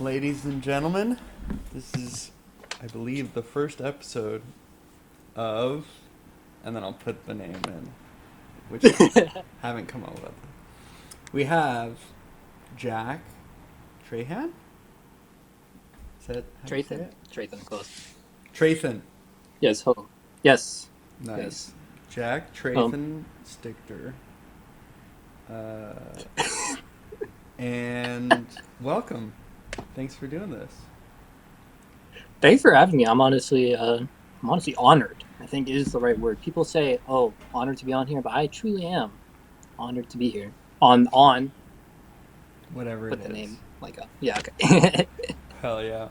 Ladies and gentlemen, this is, I believe, the first episode of, and then I'll put the name in, which I haven't come up with. We have Jack Trahan? Is that how you say Trathan. it? Trathan, close. Trathan. Yes, hello. Yes. Nice. Yes. Jack Um, Trathan Stichter. Uh, and welcome. Thanks for doing this. Thanks for having me. I'm honestly honored. I think is the right word. People say, "Oh, honored to be on here," but I truly am honored to be here. On, Whatever it put the is. name like up. Yeah, okay. Hell yeah.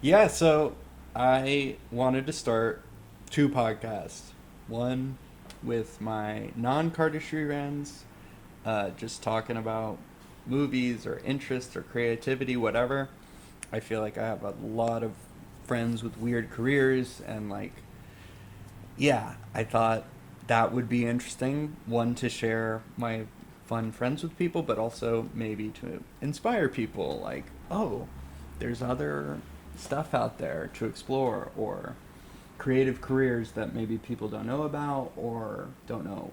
Yeah, so I wanted to start two podcasts. One with my non cardistry friends, just talking about movies or interests or creativity, whatever. I feel like I have a lot of friends with weird careers, and yeah, I thought that would be interesting. One, to share my fun friends with people, but also maybe to inspire people. Like, oh, there's other stuff out there to explore, or creative careers that maybe people don't know about, or don't know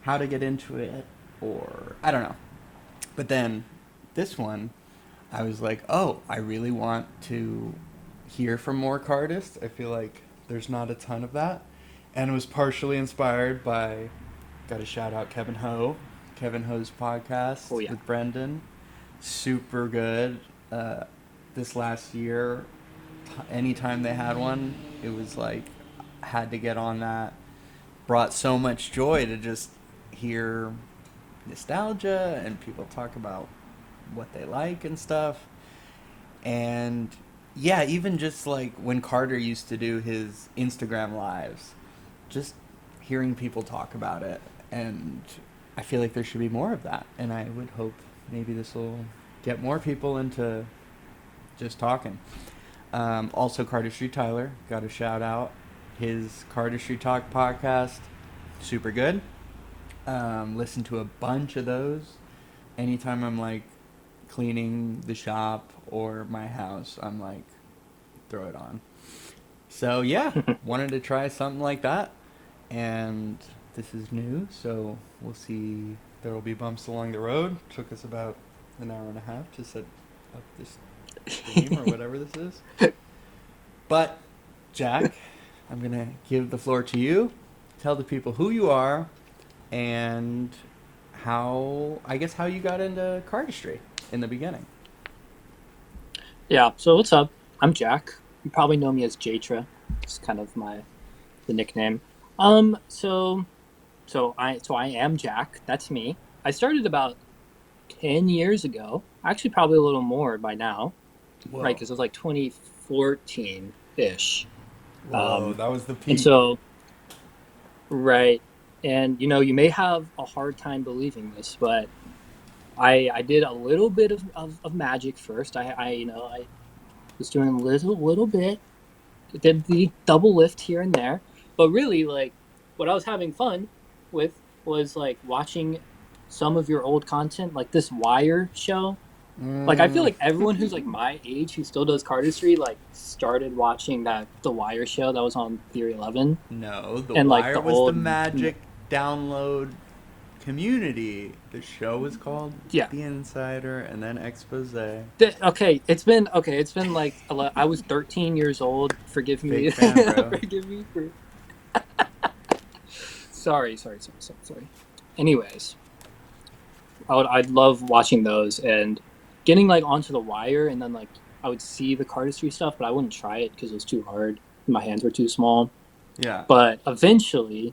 how to get into it, or I don't know. But then this one, I was like, oh, I really want to hear from more cardists. I feel like there's not a ton of that. And it was partially inspired by, got to shout out Kevin Ho's podcast Oh yeah. with Brendan. Super good. This last year, anytime they had one, it was like, had to get on that. Brought so much joy to just hear nostalgia and people talk about what they like and stuff. And yeah, even just like when Carter used to do his Instagram lives, just hearing people talk about it. And I feel like there should be more of that. And I would hope maybe this will get more people into just talking. Also, Cardistry Tyler, got a shout out. His Cardistry Talk podcast, super good. Listen to a bunch of those. Anytime I'm like cleaning the shop or my house, I'm like, throw it on. So yeah, wanted to try something like that, and this is new, so we'll see. There will be bumps along the road. Took us about an hour and a half to set up this stream or whatever this is. But Jack, I'm gonna give the floor to you. Tell the people who you are and how, I guess, how you got into cardistry in the beginning. Yeah. So what's up? I'm Jack. You probably know me as Jtra. It's kind of the nickname. Um. So I am Jack. That's me. I started about 10 years ago. Actually, probably a little more by now. Right, Whoa. because it was like 2014 ish. Whoa, that was the And peak. so, right, and you may have a hard time believing this, but I did a little bit of magic first. I was doing a little bit, did the double lift here and there, but really like what I was having fun with was like watching some of your old content, like this Wire show. Like I feel Mm, like everyone who's like my age who still does cardistry like started watching that the Wire show that was on Theory 11 no, The and like Wire the was the old magic download community. The show was called yeah. The Insider and then Expose. Okay, it's been like I was 13 years old. Forgive Big me. fan, bro. Forgive me for sorry. Anyways, I'd love watching those and getting like onto the Wire, and then like I would see the cardistry stuff, but I wouldn't try it because it was too hard. My hands were too small. Yeah. But eventually,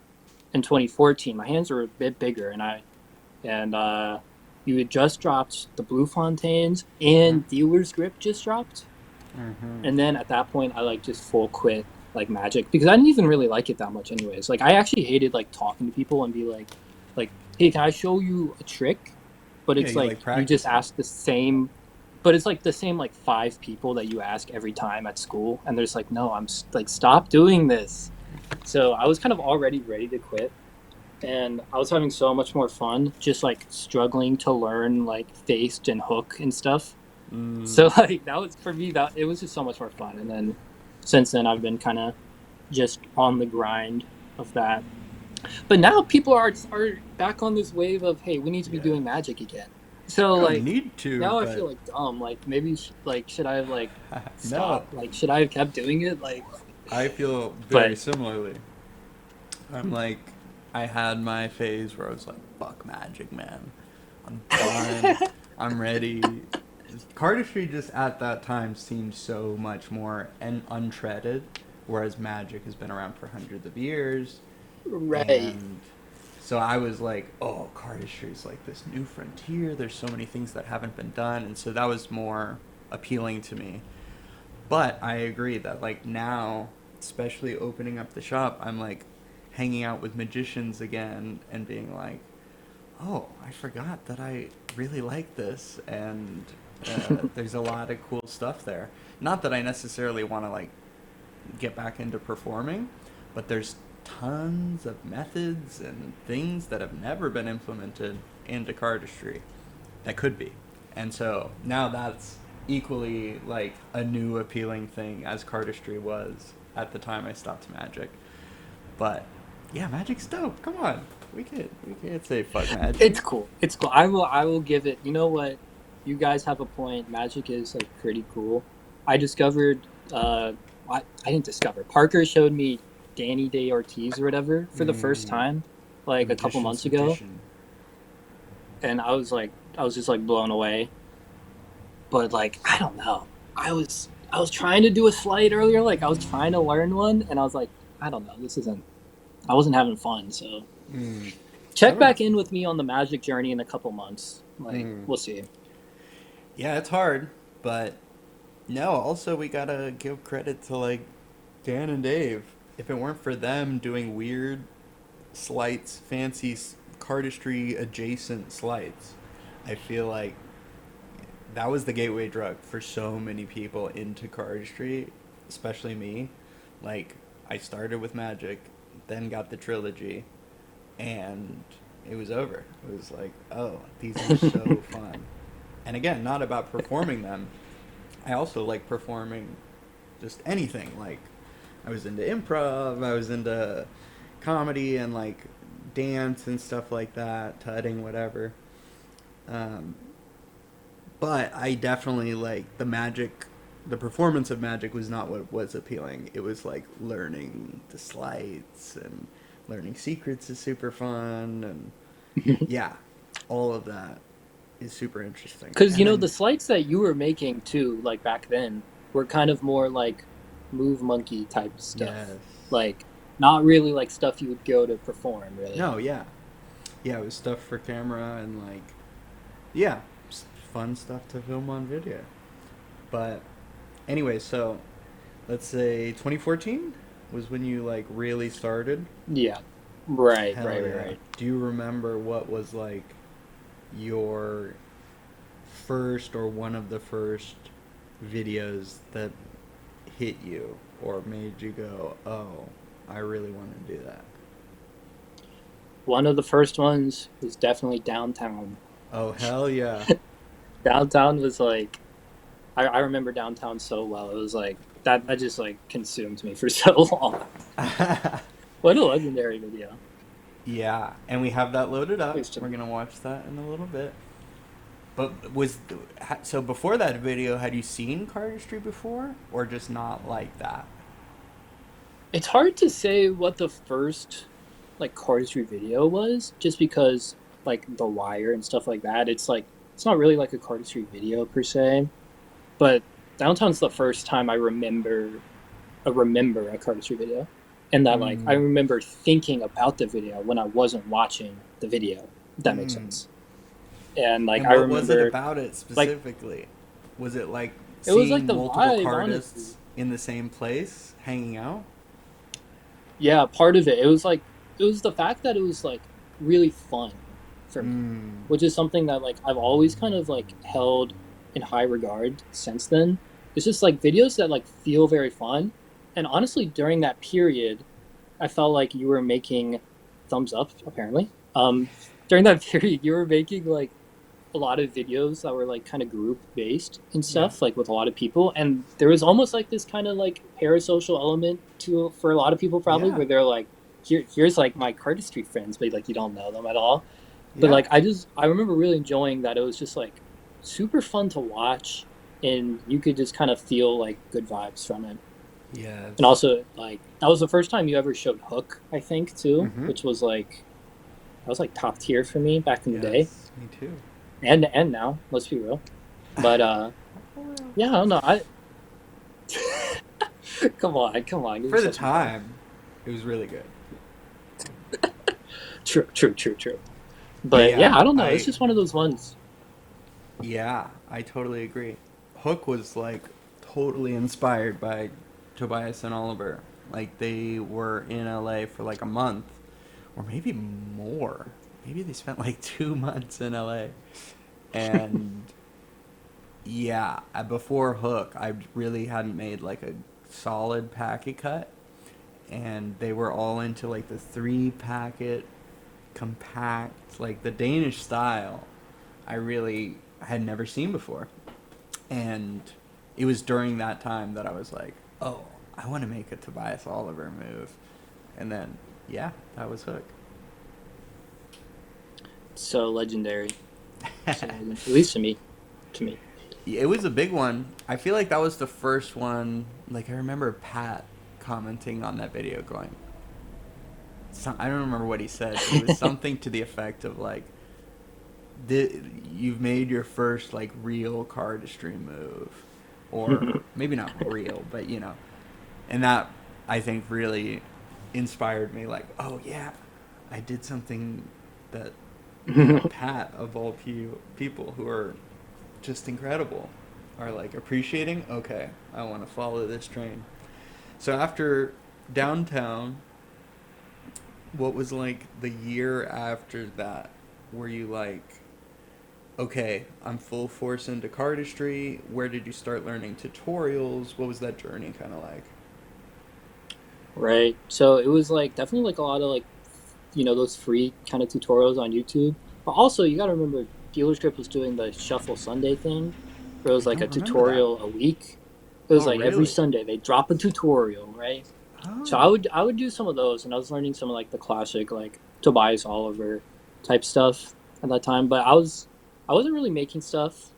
in 2014, my hands were a bit bigger, and you had just dropped the Blue Fontaines, Mm-hmm. and Dealer's Grip just dropped. Mm-hmm. And then at that point, I like just full quit like Magic because I didn't even really like it that much, anyways. Like I actually hated like talking to people and be like, hey, can I show you a trick? But Yeah, it's you like like you just practicing. ask the same, but it's like the same like five people that you ask every time at school, and there's like, no, like stop doing this. So I was kind of already ready to quit, and I was having so much more fun just like struggling to learn like faced and hook and stuff. So like that was for me that it was just so much more fun. And then since then I've been kind of just on the grind of that. But now people are back on this wave of hey, we need to be Yeah. doing magic again. So We don't like need to, now I but feel like dumb. Like maybe like should I have like no, stopped? Like should I have kept doing it? Like I feel very but similarly. I'm like, I had my phase where I was like, fuck magic, man. I'm done. I'm ready. Cardistry just at that time seemed so much more untreaded, whereas magic has been around for hundreds of years. right. And so I was like, oh, cardistry is like this new frontier. There's so many things that haven't been done. And so that was more appealing to me. But I agree that like now, especially opening up the shop, I'm like hanging out with magicians again and being like, oh, I forgot that I really like this, and there's a lot of cool stuff there. Not that I necessarily want to like get back into performing, but there's tons of methods and things that have never been implemented into cardistry that could be. And so now that's equally like a new appealing thing as cardistry was at the time I stopped magic. But yeah, magic's dope. Come on. We can't say fuck magic. It's cool. It's cool. I will give it. You know what? You guys have a point. Magic is like pretty cool. I discovered. I didn't discover. Parker showed me Danny Day Ortiz or whatever for the first Mm, time, the like a couple magician's months ago, magician. and I was just like blown away. But like, I don't know. I was trying to do a slide earlier. Like I was trying to learn one, and I was like, I don't know. This isn't. I wasn't having fun. So Mm, I check don't. back in with me on the magic journey in a couple months. Like Mm. we'll see. Yeah, it's hard, but no. Also, we gotta give credit to like Dan and Dave. If it weren't for them doing weird slights, fancy cardistry adjacent slights, I feel like that was the gateway drug for so many people into cardistry, especially me. Like, I started with magic, then got the trilogy, and it was over. It was like, oh, these are so fun. And again, not about performing them. I also like performing just anything. Like, I was into improv, I was into comedy and like dance and stuff like that, tutting, whatever. Um, but I definitely like the magic. The performance of magic was not what was appealing. It was like learning the sleights and learning secrets is super fun, and yeah, all of that is super interesting. Because you And know the then slides that you were making too, like back then, were kind of more like move monkey type stuff. yes, Like not really like stuff you would go to perform. Really. no, yeah, yeah, it was stuff for camera and like yeah, fun stuff to film on video. But anyway, so let's say 2014 was when you like really started. Yeah. Right. Hell Right. Right. yeah. Right. Do you remember what was like your first or one of the first videos that hit you or made you go, "Oh, I really want to do that." One of the first ones was definitely downtown. Oh, hell yeah. Downtown was like I remember downtown so well. It was like that just like consumed me for so long. What a legendary video. Yeah, and we have that loaded up. Please, We're going to watch that in a little bit. But so before that video, had you seen Cardistry before or just not like that? it's hard to say what the first like cardistry video was, just because like the wire and stuff like that. It's like it's not really like a cardistry video per se, but Downtown's the first time I remember a cardistry video, and that like I Mm. remember thinking about the video when I wasn't watching the video. If that makes Mm. sense. And like And I what was it remember about it like specifically? Was it like it was like seeing the multiple vibe, honestly. cardists in the same place, hanging out? Yeah, part of it. It was like it was the fact that it was like really fun for me, Mm. which is something that like I've always kind of like held in high regard since then. It's just like videos that like feel very fun. And honestly, during that period, I felt like you were making thumbs up apparently. During that period, you were making like a lot of videos that were like kind of group based and Yeah. stuff, like with a lot of people, and there was almost like this kind of like parasocial element to for a lot of people probably, Yeah. where they're like, here's like my cardistry friends, but like you don't know them at all. But Yeah. like I remember really enjoying that. It was just like super fun to watch, and you could just kind of feel like good vibes from it. And Yes. also like that was the first time you ever showed hook, I think, too, Mm-hmm. which was like that was like top tier for me back in the day, Yes. Me too. and now. Let's be real. But yeah, I don't know. I come on, give For the yourself some credit. time, it was really good. True, true, true, true. But But yeah, yeah, I don't know. It's I just one of those ones. yeah, I totally agree. Hook was like totally inspired by Tobias and Oliver. Like they were in LA for like a month or maybe more. Maybe they spent like 2 months in LA. And yeah, before Hook, I really hadn't made like a solid packet cut. And they were all into like the 3 packet compact, like the Danish style. I really had never seen before. And it was during that time that I was like, oh, I want to make a Tobias Oliver move. And then, yeah, that was Hook. So legendary. So legendary. At least to me. To me. It was a big one. I feel like that was the first one. Like, I remember Pat commenting on that video going, I don't remember what he said, but it was something to the effect of like, you've made your first like real cardistry move, or maybe not real, but and that I think really inspired me. Like, oh yeah, I did something that Pat of all people who are just incredible are like appreciating. Okay, I want to follow this train. So after downtown, what was like the year after that? Were you like, okay, I'm full force into cardistry? Where did you start learning tutorials? What was that journey kind of like? Right. So it was like definitely like a lot of like those free kind of tutorials on YouTube. But also you got to remember Dealer's Grip was doing the Shuffle Sunday thing, where it I was like a don't remember that. tutorial a week. It was Oh, like every really? Sunday they drop a tutorial, right? So Oh, I would do some of those, and I was learning some of like the classic like Tobias Oliver type stuff at that time. But I wasn't really making stuff.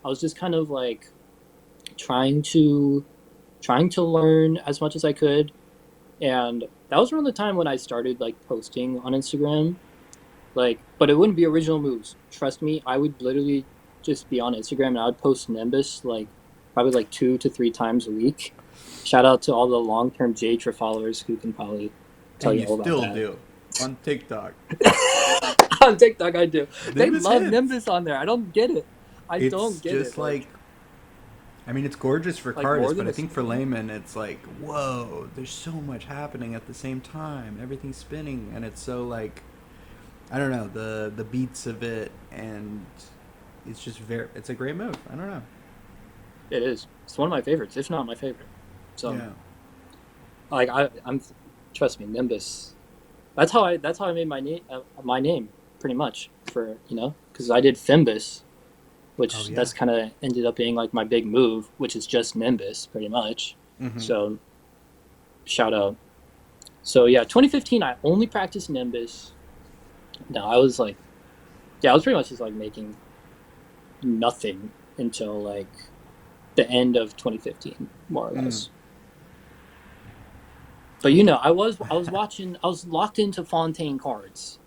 I was just kind of like trying to trying to learn as much as I could, and that was around the time when I started like posting on Instagram. Like, but it wouldn't be original moves. Trust me, I would literally just be on Instagram and I would post Nimbus like probably like 2 to 3 times a week. Shout out to all the long term Jtra followers who can probably tell and you you all about still that. do on TikTok. On TikTok, I do. They Nimbus love hits. Nimbus on there. I don't get it. I don't It's get it. just like, I mean, it's gorgeous for Like more cardists, than but I a think for spin. laymen, it's like, whoa, there's so much happening at the same time. Everything's spinning, and it's so like, I don't know, the beats of it, and it's just it's a great move. I don't know. It is. It's one of my favorites, if not my favorite. So, Yeah. like, I'm trust me, Nimbus. That's how I made my name pretty much for because I did Fimbus, Oh which yeah. that's kind of ended up being like my big move, which is just Nimbus pretty much. Mm-hmm. So shout out. So yeah, 2015 I only practiced Nimbus. No, I was like, yeah, I was pretty much just like making nothing until like the end of 2015, more or Mm. less. But I was watching, I was locked into Fontaine cards,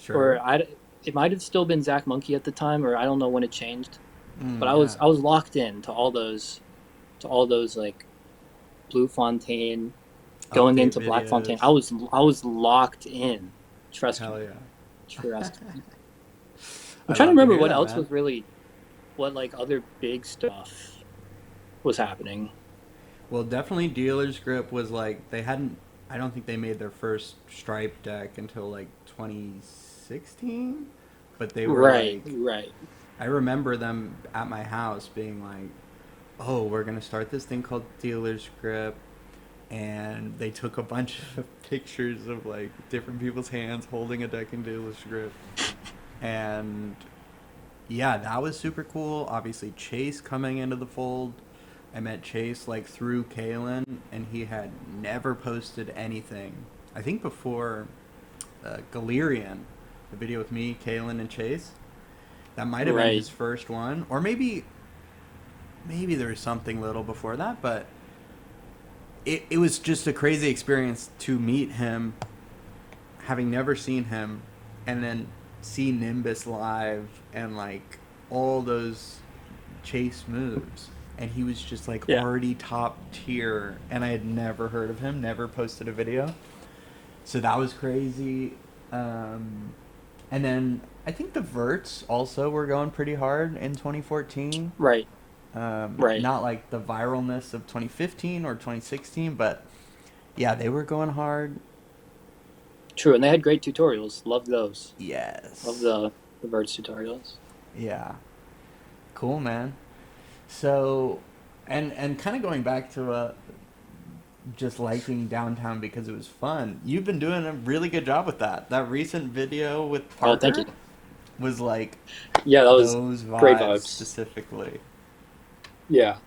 or Sure. it might have still been Zach Monkey at the time, or I don't know when it changed. But Yeah. I was locked in to all those like Blue Fontaine going Update into Black Fontaine. videos. I was locked in. Trust Hell me, yeah. trust me. I'm I trying to love to remember hear what that, else man. was really what like other big stuff was happening. Well, definitely Dealer's Grip was like they hadn't. I don't think they made their first stripe deck until like 2016, but they were Right, like. right. I remember them at my house being like, "Oh, we're gonna start this thing called Dealer's Grip," and they took a bunch of pictures of like different people's hands holding a deck in Dealer's Grip, and yeah, that was super cool. Obviously, Chase coming into the fold. I met Chase like through Kalen, and he had never posted anything. I think before Galerian, the video with me, Kalen, and Chase. That might have been Right. his first one, or maybe there was something little before that, but it was just a crazy experience to meet him, having never seen him, and then see Nimbus live and like all those Chase moves. And he was just like Yeah. already top tier, and I had never heard of him, never posted a video. So that was crazy. And then I think the verts also were going pretty hard in 2014. Right. Right. Not like the viralness of 2015 or 2016, but yeah, they were going hard. True, and they had great tutorials. Love those. Love Yes. the birds tutorials. Yeah. Cool, man. So, and kind of going back to just liking downtown because it was fun. You've been doing a really good job with that. That recent video with Oh, thank you. Parker was like Yeah, that was those great vibes vibes. specifically. Yeah,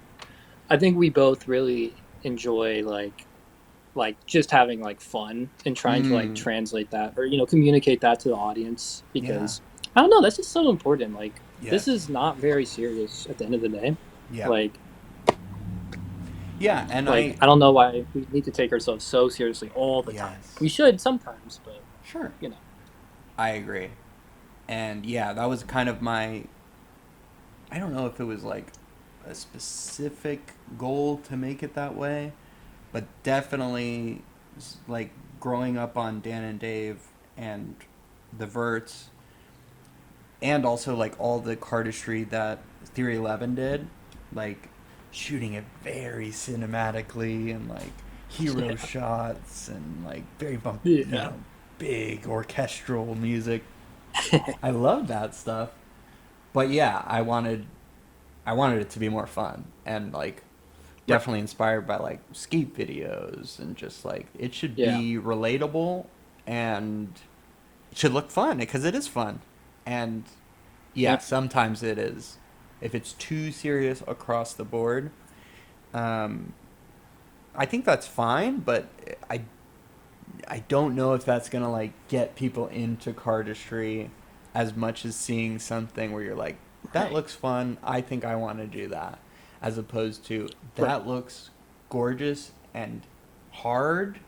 I think we both really enjoy just having like fun and trying to like Mm. translate that or communicate that to the audience Yeah. because I don't know, that's just so important. Like this Yes. is not very serious at the end of the day. Yeah. Like Yeah, and like I don't know why we need to take ourselves so seriously all the time. yes. We should sometimes, but Sure. you know. I agree. And yeah, that was kind of my I don't know if it was like a specific goal to make it that way, but definitely like growing up on Dan and Dave and the Verts, and also like all the cardistry that Theory 11 did, like shooting it very cinematically and like hero Yeah. shots and like very Yeah. big orchestral music. I love that stuff. But yeah, I wanted it to be more fun and like Right. definitely inspired by like skate videos and just like it should Yeah. be relatable and it should look fun because it is fun. And yeah, Yeah. sometimes it is. If it's too serious across the board, um, I think that's fine, but I don't know if that's gonna like get people into cardistry as much as seeing something where you're like, that Right. looks fun. I think I want to do that, as opposed to Right. that looks gorgeous and hard,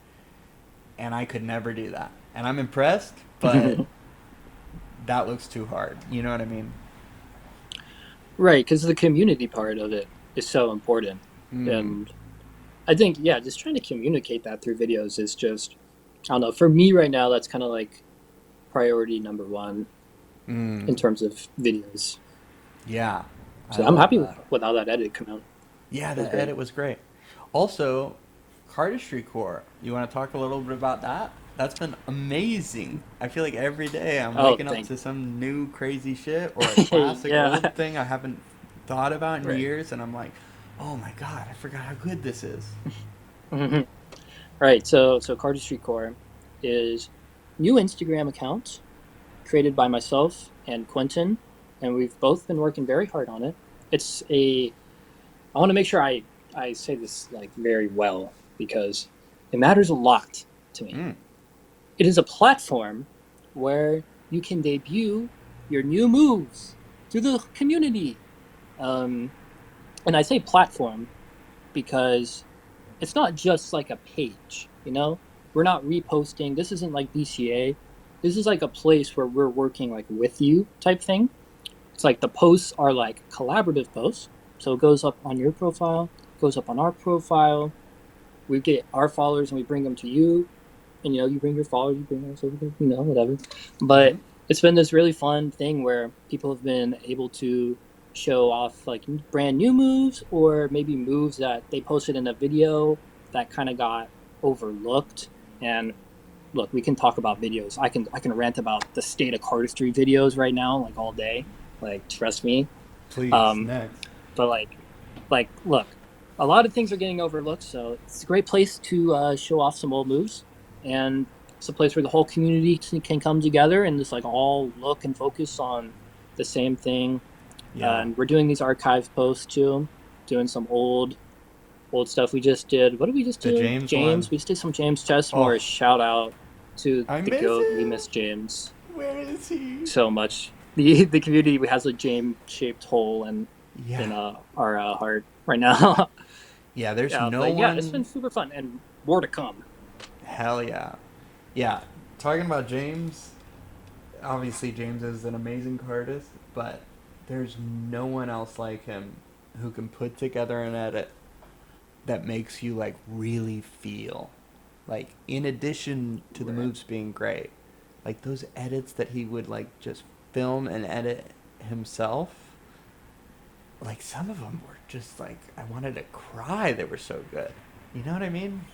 and I could never do that. And I'm impressed, but that looks too hard. You know what I mean? Right, because the community part of it is so important. Mm. And I think, yeah, just trying to communicate that through videos is just, I don't know, for me right now, that's kind of like priority number one in Mm. terms of videos. Yeah, I So I'm love happy that. with how that edit came out. Yeah, It was the great. edit was great. Also, Cardistry Core. You want to talk a little bit about that? That's been amazing. I feel like every day I'm Oh, waking up thank to some new crazy shit or a you. classic Yeah. old thing I haven't thought about in Right. years, and I'm like, oh my god, I forgot how good this is. hmm Right. So Cardistry Core is new Instagram account created by myself and Quentin, and we've both been working very hard on it. It's a I want to make sure I say this like very well because it matters a lot to me. Mm. It is a platform where you can debut your new moves to the community. Um, and I say platform because it's not just like a page, you know? We're not reposting. This isn't like BCA. This is like a place where we're working like with you type thing. It's like the posts are like collaborative posts. So it goes up on your profile, goes up on our profile. We get our followers and we bring them to you. And you bring your followers, you bring us over, whatever. Mm-hmm. But it's been this really fun thing where people have been able to show off like brand new moves or maybe moves that they posted in a video that kind of got overlooked. And look, we can talk about videos. I can rant about the state of cardistry videos right now, like all day. Like trust me. Please, Um, next. but like look, a lot of things are getting overlooked, so it's a great place to show off some old moves, and it's a place where the whole community can come together and just like all look and focus on the same thing. Yeah. And we're doing these archive posts too, doing some old stuff. We just did. What did we just The do? James one. James. We just did some James Chessmore. Oh, Shout out to I the miss goat. We him. miss James Where is he? so much. The community has a James shaped hole in Yeah. our heart right now. Yeah, there's Yeah, no but yeah, it's been one. super fun and more to come. Hell yeah. Yeah. Talking about James, obviously James is an amazing artist, but there's no one else like him who can put together an edit that makes you like really feel like in addition to the Right. moves being great, like those edits that he would like just film and edit himself, like some of them were just like I wanted to cry, they were so good. You know what I mean?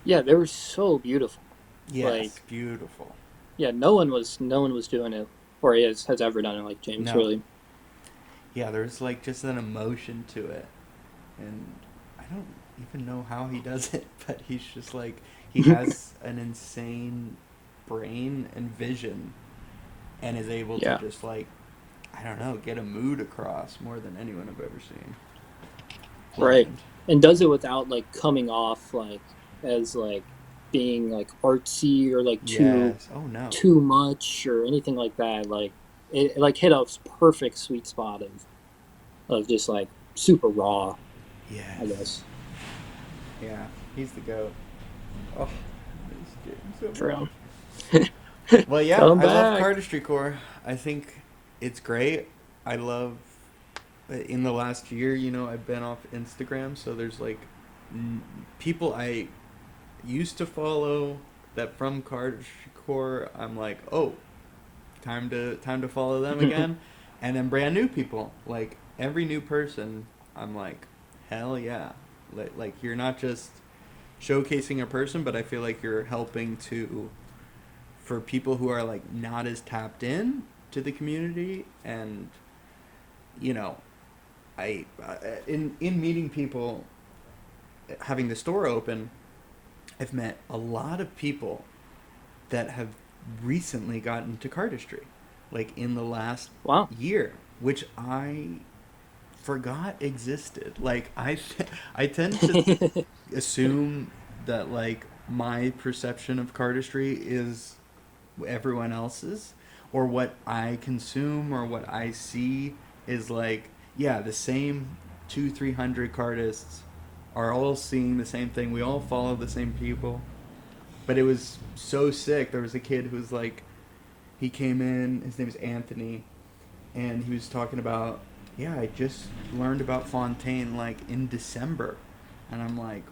Yeah, they were so beautiful. Yes, Like, beautiful. yeah, no one was doing it or has ever done it like James. No, Really. yeah, there's like just an emotion to it, and I don't even know how he does it, but he's just like he has an insane brain and vision, and is able to Yeah. just like I don't know get a mood across more than anyone I've ever seen. Right. Legend. And does it without like coming off like as like being like artsy or like Yes. Oh no. too much or anything like that. Like it like hit a perfect sweet spot of just like super raw, I Yes. guess. Yeah. He's the goat. Oh, I miss James so For much. real. Well, yeah, Come I love back. Cardistry Core. I think it's great. I love in the last year, I've been off Instagram, so there's like people I used to follow that from Cardistry Core. I'm like, oh, time to follow them again, and then brand new people. Like every new person, I'm like, hell yeah! Like you're not just showcasing a person, but I feel like you're helping to for people who are like not as tapped in to the community and you know in meeting people having the store open I've met a lot of people that have recently gotten to cardistry like in the last Wow. year which I forgot existed like I tend to assume that like my perception of cardistry is everyone else's or what I consume or what I see is like yeah the same 200-300 cardists are all seeing the same thing we all follow the same people but it was so sick there was a kid who was like he came in his name is Anthony and he was talking about yeah I just learned about Fontaine like in December and I'm like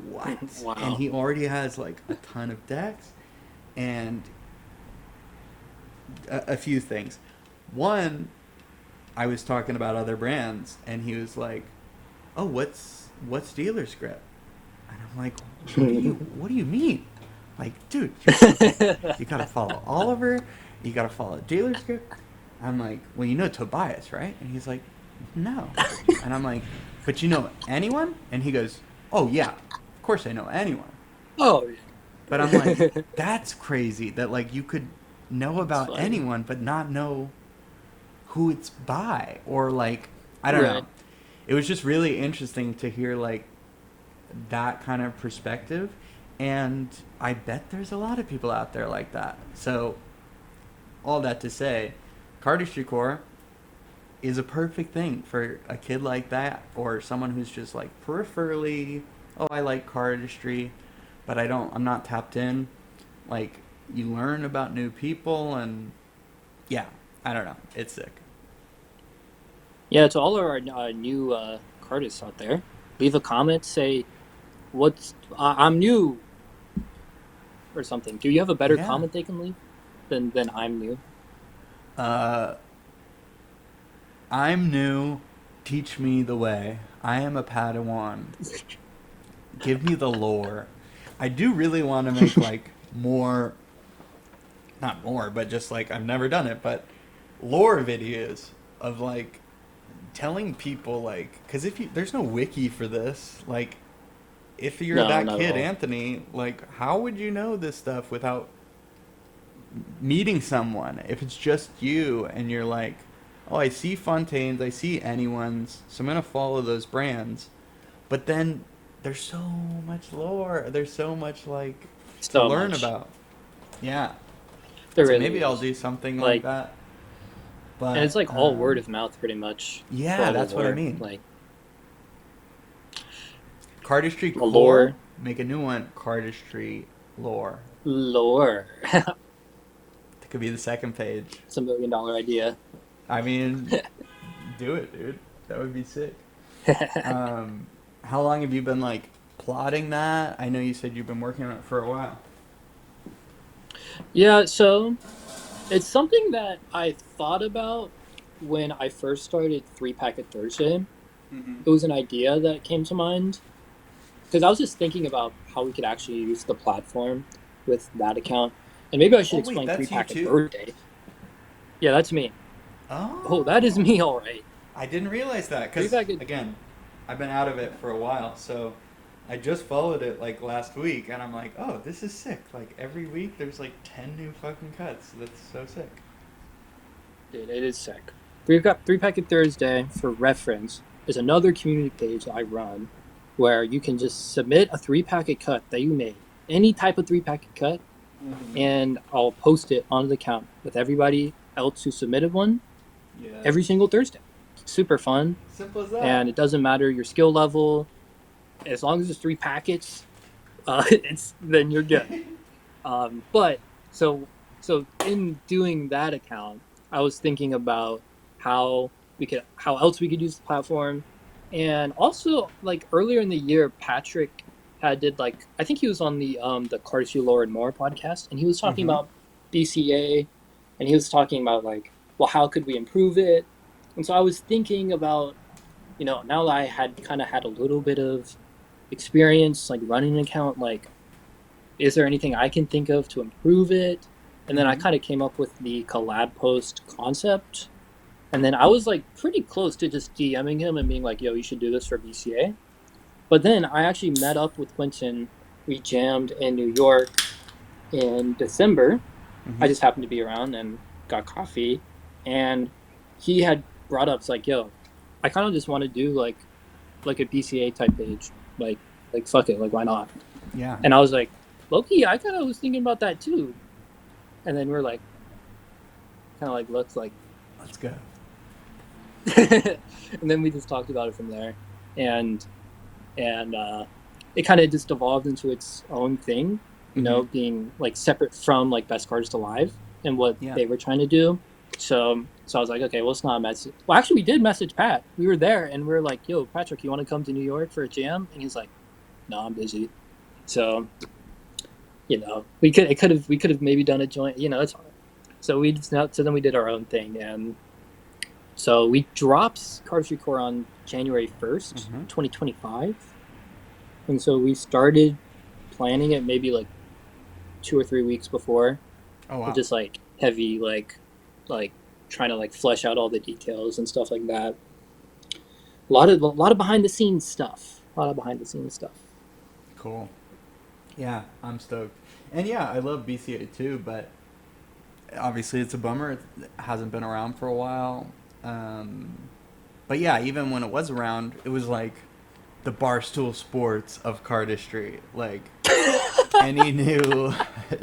what and Wow. he already has like a ton of decks and a few things. One, I was talking about other brands, and he was like, "Oh, what's dealer script?" And I'm like, "What do you mean? Like, dude, you gotta follow Oliver, you gotta follow dealer script." I'm like, "Well, you know Tobias, right?" And he's like, "No," and I'm like, "But you know anyone?" And he goes, "Oh yeah, of course I know anyone." Oh, But I'm like, yeah. that's crazy that like you could know That's about funny. anyone but not know who it's by or like I don't know. Right. It was just really interesting to hear like that kind of perspective and I bet there's a lot of people out there like that. So all that to say, Cardistry Core is a perfect thing for a kid like that or someone who's just like peripherally, oh, I like cardistry, but I'm not tapped in. Like, you learn about new people, and yeah, I don't know. It's sick. Yeah, to all of our new artists out there, leave a comment. Say what's I'm new or something. Do you have a better Yeah. comment they can leave than I'm new? Uh, I'm new. Teach me the way. I am a Padawan. Give me the lore. I do really want to make, like, more not more, but just like I've never done it, but lore videos of like telling people like because if you there's no wiki for this like if you're No, that not at kid all. Anthony like how would you know this stuff without meeting someone if it's just you and you're like oh, I see Fontaine's, I see Anyone's, so I'm gonna follow those brands. But then there's so much lore. There's so much like to So learn much. about. Yeah. There So really maybe I'll is. do something like Like, that. and it's But like all word of mouth pretty much for yeah, all the that's what I lore. mean. Like Cardistry the Core, lore, make a new one. Cardistry Lore. lore. That could be the second page. It's $1 million idea. I mean, do it, dude. That would be sick. How long have you been like plotting that? I know you said you've been working on it for a while. Yeah, so it's something that I thought about when I first started 3 Packet Thursday. Mm-hmm. It was an idea that came to mind because I was just thinking about how we could actually use the platform with that account. And maybe I should Oh wait, explain Three that's you Packet too. Birthday. Yeah, that's me. Oh, that is Oh, me, all right. I didn't realize that Three because Packet. again, I've been out of it for a while, so I just followed it like last week, and I'm like, oh, this is sick. Like every week, there's like 10 new fucking cuts. That's so sick. Dude, it is sick. Three Packet Thursday, for reference, is another community page I run where you can just submit a 3 packet cut that you made, any type of 3 packet cut, Mm-hmm. and I'll post it on the account with everybody else who submitted one Yes. every single Thursday. It's super fun, Simple as and that. it doesn't matter your skill level. As long as it's 3 packets, it's then you're good. But so in doing that account, I was thinking about how else we could use the platform, and also like earlier in the year, Patrick had did like I think he was on the Cardistry Lore and More podcast, and he was talking Mm-hmm. about BCA, and he was talking about like, well, how could we improve it? And so I was thinking about, now that I had kind of had a little bit of experience like running an account, like, is there anything I can think of to improve it? And then I Mm-hmm. kind of came up with the collab post concept. And then I was like pretty close to just DMing him and being like, yo, you should do this for BCA. But then I actually met up with Quentin. We jammed in New York in December. I Mm-hmm. just happened to be around and got coffee. And he had brought up, it's like, yo, I kind of just want to do like a BCA type page. Like fuck it, like why not? Yeah. And I was like, Loki, I kind of was thinking about that too. And then we're like, kind of like looks like, Let's go. and then we just talked about it from there, and and it kind of just evolved into its own thing, Mm-hmm. being like separate from like Best Cards Alive and what Yeah. they were trying to do. So I was like, okay, well, it's not a message. Well, actually, we did message Pat. We were there, and we are like, yo, Patrick, you want to come to New York for a jam? And he's like, no, I'm busy. So we could have maybe done a joint. It's hard. So then we did our own thing, and so we dropped Cardistry Core on January 1st, Mm-hmm. 2025, and so we started planning it maybe like 2 or 3 weeks before, Oh with wow. just like heavy like trying to like flesh out all the details and stuff like that. A lot of behind the scenes stuff. A lot of behind the scenes stuff. Cool. Yeah, I'm stoked. And yeah, I love BCA too, but obviously it's a bummer. It hasn't been around for a while. Um, but yeah, even when it was around, it was like the Barstool Sports of cardistry. Like any new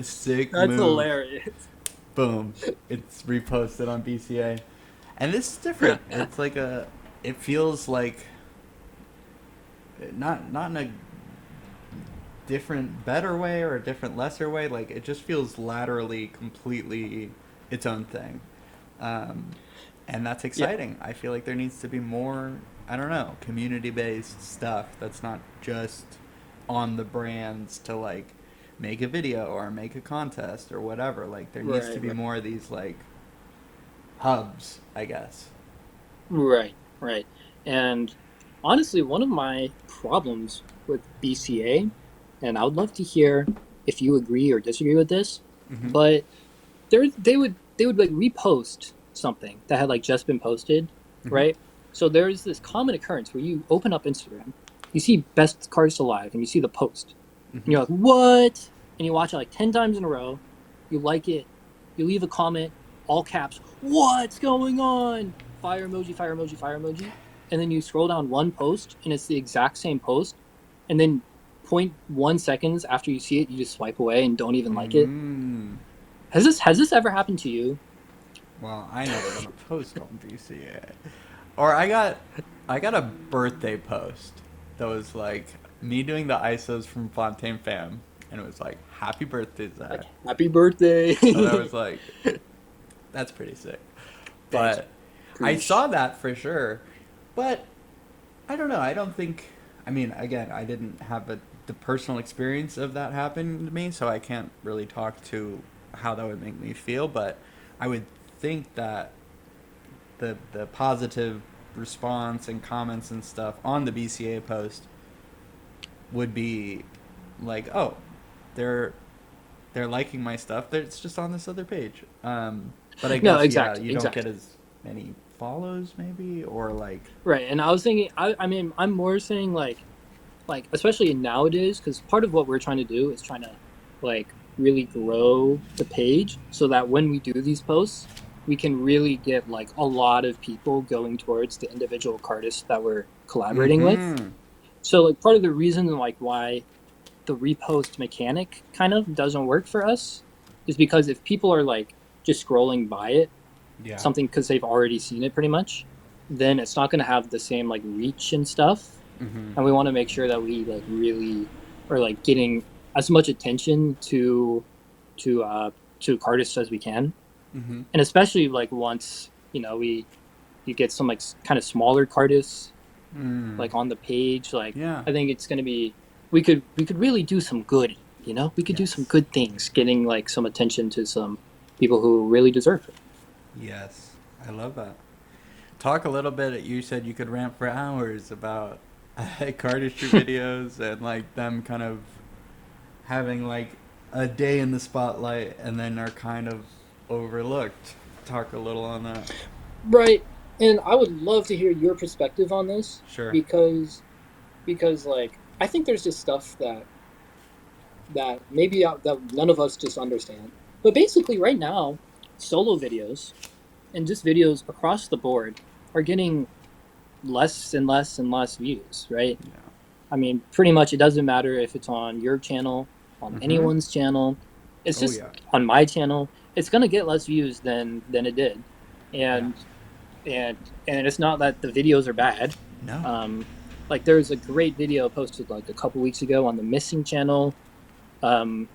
sick That's move, hilarious. boom, it's reposted on BCA. And this is different. It's like it feels like not in a different, better way or a different, lesser way. Like it just feels laterally completely its own thing. Um, and that's Yeah. exciting. I feel like there needs to be more, I don't know, community based stuff that's not just on the brands to like make a video or make a contest or whatever. Like there needs to Right. be Right. more of these like hubs, I guess. Right. Right. And honestly, one of my problems with BCA, and I would love to hear if you agree or disagree with this, Mm-hmm. but they would like repost something that had like just been posted, Mm-hmm. right? So there's this common occurrence where you open up Instagram, you see Best Cards Alive, and you see the post, and Mm-hmm. you're like, what? And you watch it like 10 times in a row, you like it, you leave a comment, all caps, what's going on? fire emoji, fire emoji, fire emoji, and then you scroll down one post and it's the exact same post, and then 0.1 seconds after you see it, you just swipe away and don't even like it. Mm. Has this ever happened to you? Well, I never got a post on BCA. Or I got a birthday post that was like me doing the ISOs from Fontaine Fam, and it was like "Happy birthday, Like, Zach," happy birthday. and I was like, "That's pretty sick." Thanks. But I Preach. saw that for sure. But I don't know. I don't think. I mean, again, I didn't have the personal experience of that happen to me, so I can't really talk to how that would make me feel. But I would think that the positive response and comments and stuff on the BCA post would be like, oh, they're they're liking my stuff. It's just on this other page. But I No, guess yeah, exactly, you don't get exactly. as many follows maybe or like. Right, and I was thinking, I mean, I'm more saying like especially nowadays, because part of what we're trying to do is trying to like really grow the page so that when we do these posts, we can really get like a lot of people going towards the individual artists that we're collaborating with. Mm-hmm. So like part of the reason like why the repost mechanic kind of doesn't work for us is because if people are like just scrolling by it, Yeah. something because they've already seen it pretty much, then it's not going to have the same like reach and stuff. Mm-hmm. And we want to make sure that we like really are like getting as much attention to to artists as we can, Mm-hmm. and especially like once we you get some like kind of smaller artists Mm. like on the page, like Yeah. I think it's going to be we could really do some good. We could do some Yes. good things, getting like some attention to some people who really deserve it. Yes. I love that. Talk a little bit. You said you could rant for hours about cardistry videos and like them kind of having like a day in the spotlight and then are kind of overlooked. Talk a little on that. Right. And I would love to hear your perspective on this Sure. because like I think there's just stuff that maybe that none of us just understand. But basically right now, solo videos and just videos across the board are getting less and less and less views, right? Yeah. I mean, pretty much it doesn't matter if it's on your channel, on Mm-hmm. anyone's channel. It's Oh just yeah. on my channel, it's going to get less views than it did. Yeah. And and it's not that the videos are bad. No. Um, like there's a great video posted like a couple weeks ago on the Missing channel, um,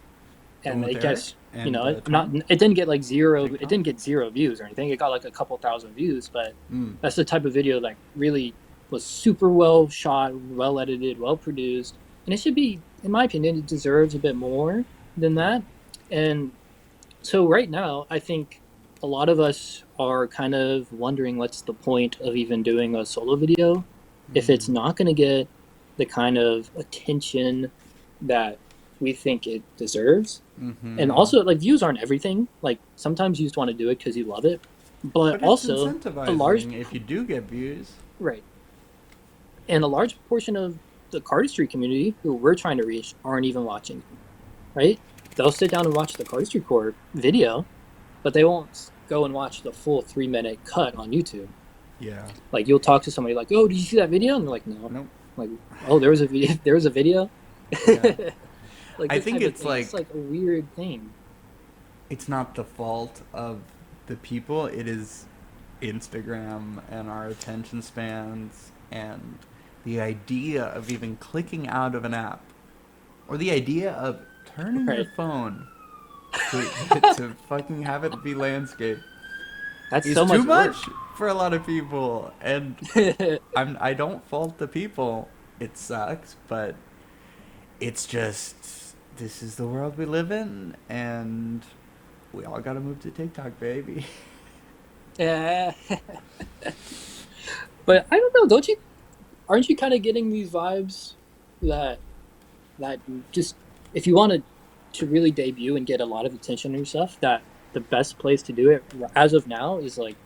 The one and I with Eric guess and not Tom it didn't get like zero. It TikTok. didn't get zero views or anything. It got like a couple thousand views, but Mm. that's the type of video that really was super well shot, well edited, well produced, and it should be, in my opinion, it deserves a bit more than Yeah. that. And so right now, I think a lot of us are kind of wondering what's the point of even doing a solo video if it's Mm. not going to get the kind of attention that we think it deserves. And Mm-hmm. also, like, views aren't everything. Like, sometimes you just want to do it because you love it. But But it's also, a large, incentivizing if you do get views. right. And a large portion of the cardistry community who we're trying to reach aren't even watching, right? They'll sit down and watch the Cardistry Core video, but they won't go and watch the full 3 minute cut on YouTube. Yeah. Like you'll talk to somebody like, "Oh, did you see that video?" And they're like, "No." Nope. Like, "Oh, there was a video. There was a video." Yeah. Like I this think type of it's thing. It's like a weird thing. it's not the fault of the people. It is Instagram and our attention spans and the idea of even clicking out of an app or the idea of turning your Right. phone to to fucking have it be landscape That's is so too much much work. for a lot of people. And I don't fault the people. It sucks, but it's just this is the world we live in, and we all gotta move to TikTok, baby. Yeah. But I don't know. Don't you? Aren't you kind of getting these vibes that that just if you want to really debut and get a lot of attention on yourself, that the best place to do it as of now is like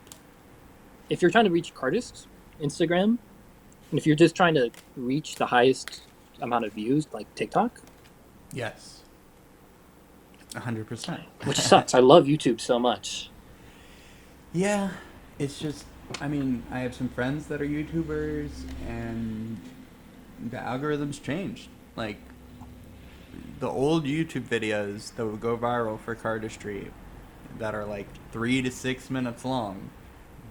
if you're trying to reach artists, Instagram, and if you're just trying to reach the highest amount of views, like TikTok, Yes, 100%. which sucks. I love YouTube so much. Yeah, it's just I mean, I have some friends that are YouTubers, and the algorithms changed. Like, the old YouTube videos that would go viral for Cardistry that are like 3 to 6 minutes long,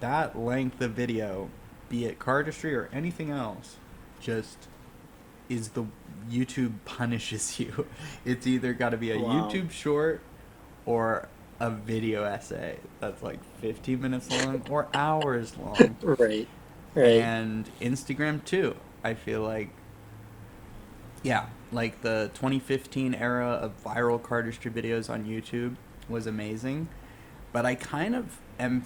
that length of video, be it Cardistry or anything else, just is the YouTube punishes you. It's either got to be a Wow. YouTube short or a video essay that's like 15 minutes long or hours long. Right. Right. And Instagram too. I feel like, yeah, like the 2015 era of viral cardistry videos on YouTube was amazing, but I kind of am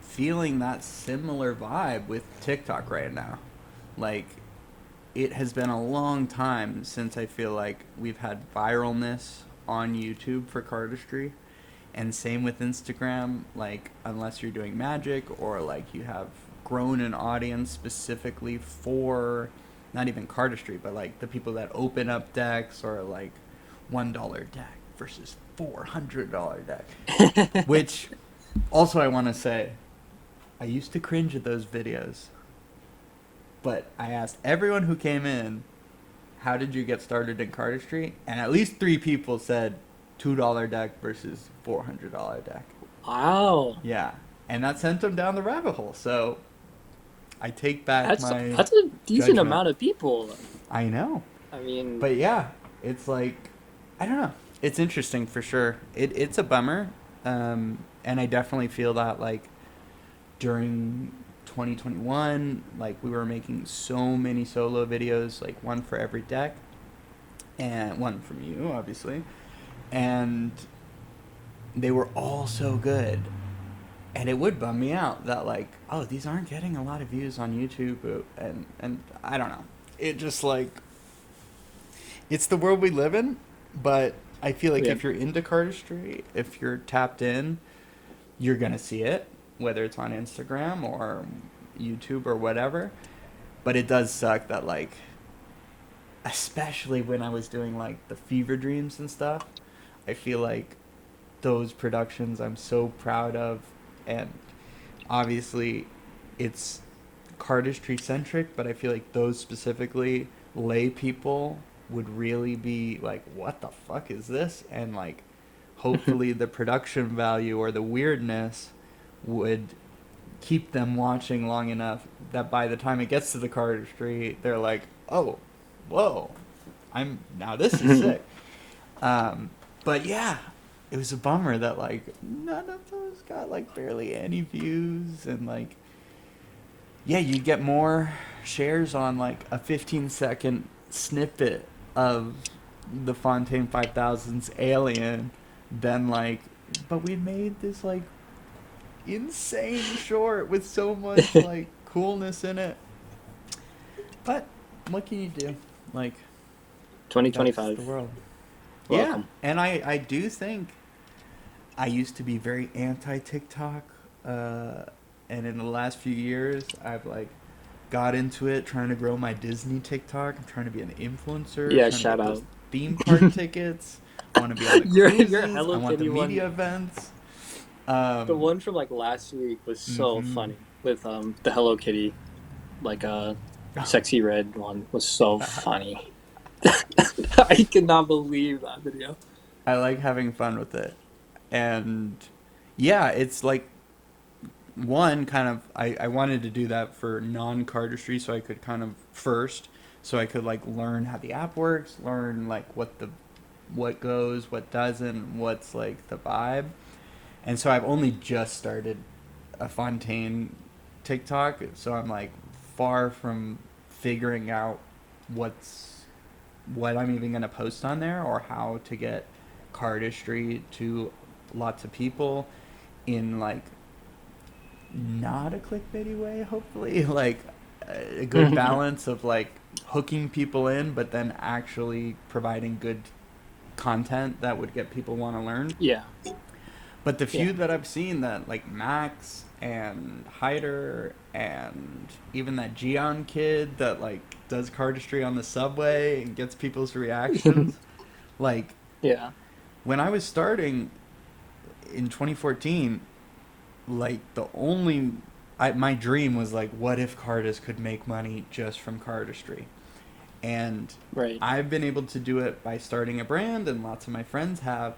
feeling that similar vibe with TikTok right now. Like, it has been a long time since I feel like we've had viralness on YouTube for cardistry. And same with Instagram, like, unless you're doing magic or like you have grown an audience specifically for not even cardistry, but like the people that open up decks or like $1 deck versus $400 deck. Which also I want to say, I used to cringe at those videos, but I asked everyone who came in, how did you get started in cardistry? And at least 3 people said $2 deck versus $400 deck. Wow. Yeah, and that sent them down the rabbit hole. So I take back That's my that's a decent judgment. amount of people. I know, I mean, but yeah, it's like, I don't know. It's interesting for sure. It's a bummer, and I definitely feel that like during 2021, like we were making so many solo videos, like one for every deck, and one from you, obviously, and they were all so good. And it would bum me out that like, oh, these aren't getting a lot of views on YouTube, and I don't know. It just like, it's the world we live in, but I feel like yeah. if you're into cardistry, if you're tapped in, you're gonna see it, whether it's on Instagram or YouTube or whatever. But it does suck that like, especially when I was doing like the fever dreams and stuff, I feel like those productions I'm so proud of, and obviously it's cardistry centric, but I feel like those specifically lay people would really be like, what the fuck is this? And like, hopefully the production value or the weirdness would keep them watching long enough that by the time it gets to the cardistry, they're like, oh, whoa, I'm now this is sick. Um, but yeah, it was a bummer that like none of those got like barely any views, and like, yeah, you'd get more shares on like a 15-second snippet of the Fontaine 5000's Alien than like, but we made this like insane short with so much like coolness in it. But what can you do? Like, that's the 2025. world. Yeah, Welcome. and I do think I used to be very anti TikTok, and in the last few years, I've like got into it, trying to grow my Disney TikTok. I'm trying to be an influencer, Yeah, trying to shout get those out. theme park tickets. I want to be on the Your cruises. I Hello want the Kitty one. media events. The Um, one from like last week was so mm-hmm. funny with the Hello Kitty, like sexy red one was so funny. I could not believe that video. I like having fun with it, and yeah, it's like one kind of I wanted to do that for non cardistry so I could kind of first so I could like learn how the app works, learn like what goes, what doesn't, what's like the vibe. And so I've only just started a Fontaine TikTok, so I'm like far from figuring out what's what I'm even going to post on there or how to get cardistry to lots of people in like not a clickbaity way, hopefully. Like a good balance of like hooking people in, but then actually providing good content that would get people want to learn. Yeah, But the yeah. few that I've seen that like Max and Hyder and even that Gion kid that like does cardistry on the subway and gets people's reactions, like Yeah. when I was starting in 2014, like the only my dream was like, what if Cardist could make money just from cardistry? And Right. I've been able to do it by starting a brand, and lots of my friends have.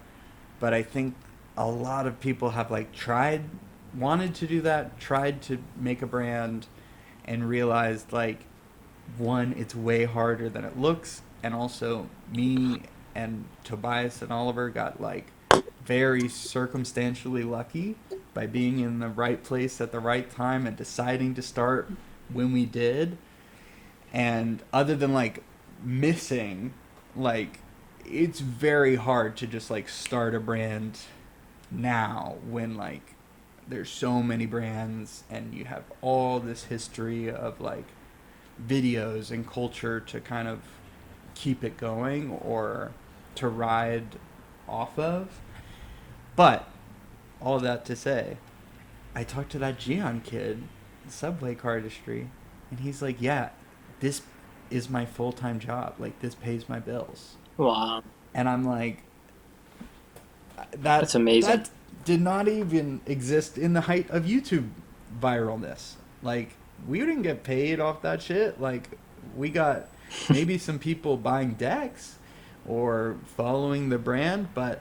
But I think a lot of people have like tried, wanted to do that, tried to make a brand, and realized like, one, it's way harder than it looks, and also me and Tobias and Oliver got like very circumstantially lucky by being in the right place at the right time and deciding to start when we did. And other than like missing, like, it's very hard to just like start a brand now when like there's so many brands and you have all this history of like videos and culture to kind of keep it going or to ride off of. But all that to say, I talked to that Gion kid, Subway Cardistry, and he's like, "Yeah, this is my full time job. Like, this pays my bills." Wow. And I'm like, That's amazing. that did not even exist in the height of YouTube viralness. Like, we didn't get paid off that shit. Like, we got maybe some people buying decks or following the brand, but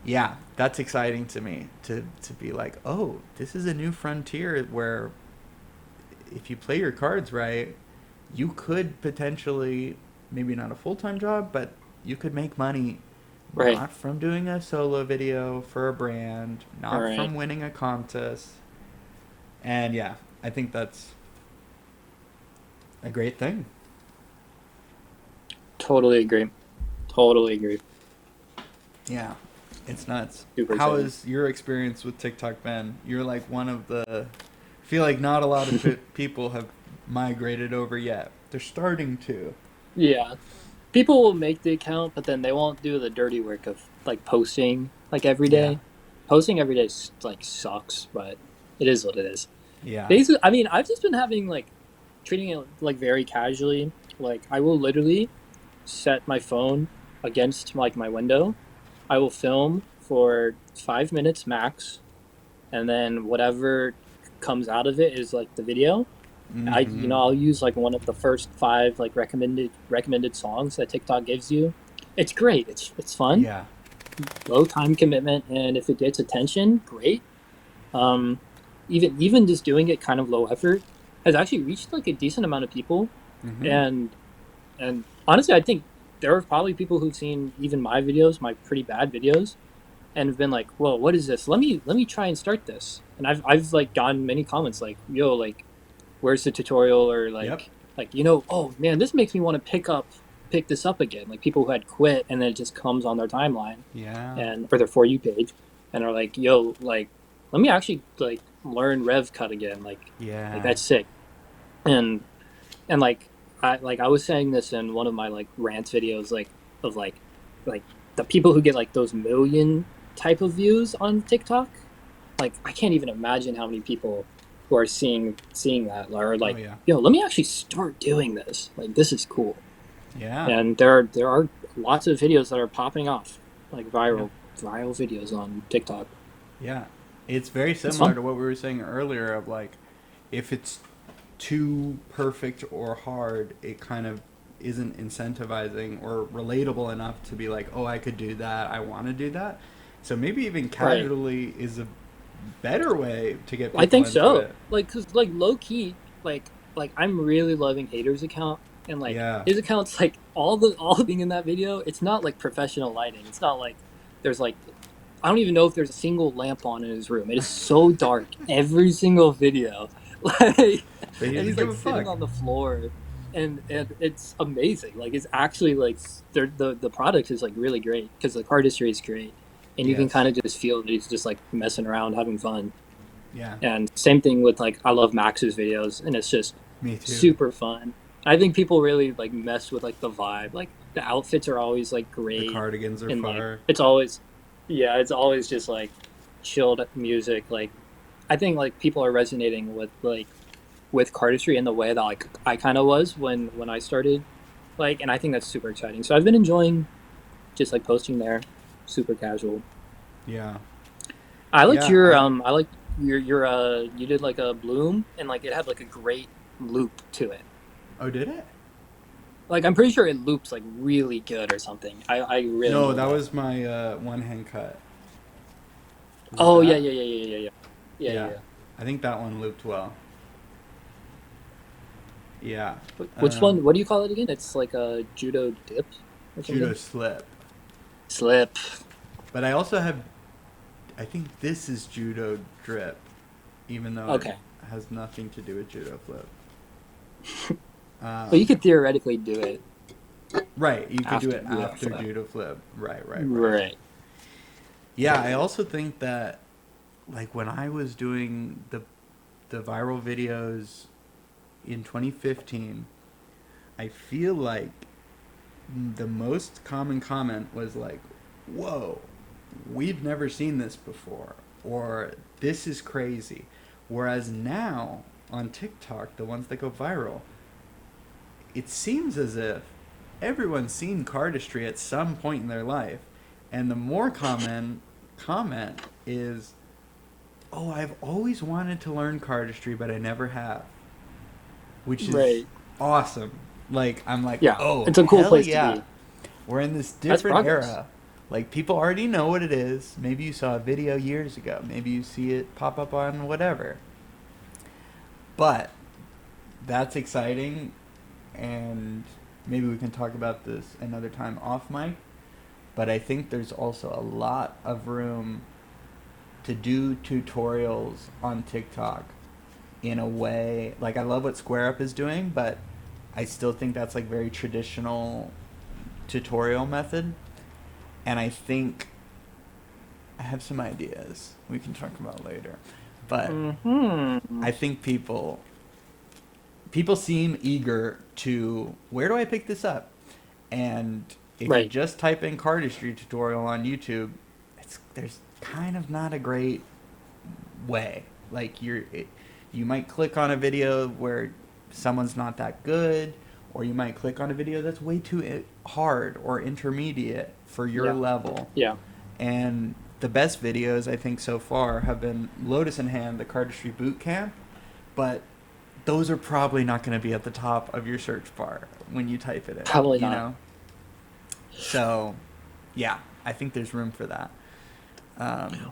yeah, that's exciting to me to be like, oh, this is a new frontier where if you play your cards right, you could potentially, maybe not a full time job, but you could make money Right. not from doing a solo video for a brand, All not right. from winning a contest. And yeah, I think that's a great thing. Totally agree. Totally agree. Yeah, it's nuts. Super How exciting. is your experience with TikTok, Ben? You're like one of the. I feel like not a lot of people have migrated over yet. They're starting to. Yeah. People will make the account, but then they won't do the dirty work of like posting like every Yeah. day. Posting every day like sucks, but it is what it is. Yeah. Basically, I mean, I've just been having like treating it like very casually. Like I will literally set my phone against like my window. I will film for 5 minutes max, and then whatever comes out of it is like the video. Mm-hmm. I'll use like one of the first five like recommended songs that TikTok gives you. It's great. It's fun, Yeah. low time commitment, and if it gets attention, great. Um, even just doing it kind of low effort has actually reached like a decent amount of people, Mm-hmm. and honestly, I think there are probably people who've seen even my videos, my pretty bad videos, and have been like, "Whoa, what is this? Let me try and start this." And I've like gotten many comments like, "Yo, like, where's the tutorial?" Or Yep. like oh man, this makes me want to pick this up again. Like people who had quit and then it just comes on their timeline Yeah. and or their for you page, and are like, "Yo, like, let me actually like learn Rev Cut again." Like Yeah. that's sick. And I was saying this in one of my like rants videos, like of like the people who get like those million type of views on TikTok. Like I can't even imagine how many people who are seeing that are Oh like, yeah. yo, let me actually start doing this. Like this is cool. Yeah. And there are lots of videos that are popping off, like Yeah. viral videos on TikTok. Yeah. It's very It's similar fun. to what we were saying earlier of like, if it's too perfect or hard, it kind of isn't incentivizing or relatable enough to be like, oh, I could do that. I want to do that. So maybe even Right. casually is a better way to get I people think into so. it. Like, cause like low key, like I'm really loving Hater's account, and like Yeah. his account's like all the being in that video. It's not like professional lighting. It's not like there's like I don't even know if there's a single lamp on in his room. It is so dark every single video, like, But he and doesn't he's give like a sitting fuck. on the floor, and it's amazing. Like it's actually like the product is like really great because the cardistry is great, and you can Yes. kind of just feel that he's just like messing around, having fun. Yeah. And same thing with like I love Max's videos, and it's just Me too. super fun. I think people really like mess with like the vibe. Like the outfits are always like The great, cardigans are and like fire. it's always yeah, it's always just like chilled music. Like I think like people are resonating with cardistry in the way that like I kind of was when I started. Like, and I think that's super exciting. So I've been enjoying just like posting there, super casual. Yeah. I liked Yeah. your I. you did like a bloom, and like it had like a great loop to it. Oh, did it? Like I'm pretty sure it loops like really good or something. I really No, enjoyed that that. was my one hand cut. Is it Oh yeah, that? yeah, yeah, yeah, yeah, yeah, yeah, Yeah, yeah. I think that one looped well. Yeah, Which one? What do you call it again? It's like a judo dip or judo something. slip. Slip. But I also have, I think this is judo drip, even though it Okay. has nothing to do with judo flip. But you Um, could theoretically do it right, you could do after it judo after flip. judo flip. Right, right, right. Right. Yeah, I also think that like when I was doing the viral videos in 2015, I feel like the most common comment was like, "Whoa, we've never seen this before," or "This is crazy." Whereas now on TikTok, the ones that go viral, it seems as if everyone's seen cardistry at some point in their life, and the more common comment is, "Oh, I've always wanted to learn cardistry, but I never have," which is Right. awesome. Like I'm like, Yeah. "Oh, It's a cool hell place to yeah." be. We're in this That's different progress. era. Like people already know what it is. Maybe you saw a video years ago. Maybe you see it pop up on whatever. But that's exciting, and maybe we can talk about this another time off mic. But I think there's also a lot of room to do tutorials on TikTok in a way. Like I love what SquareUp is doing, but I still think that's like very traditional tutorial method. And I think I have some ideas we can talk about later. But Hmm. I think people seem eager to, where do I pick this up? And if you Right. just type in cardistry tutorial on YouTube, there's kind of not a great way. Like you might click on a video where someone's not that good, or you might click on a video that's way too hard or intermediate for your Yeah. level. Yeah. And the best videos I think so far have been Lotus in Hand, the Cardistry Boot Camp, but those are probably not going to be at the top of your search bar when you type it Probably in, you not. know? So, yeah, I think there's room for that.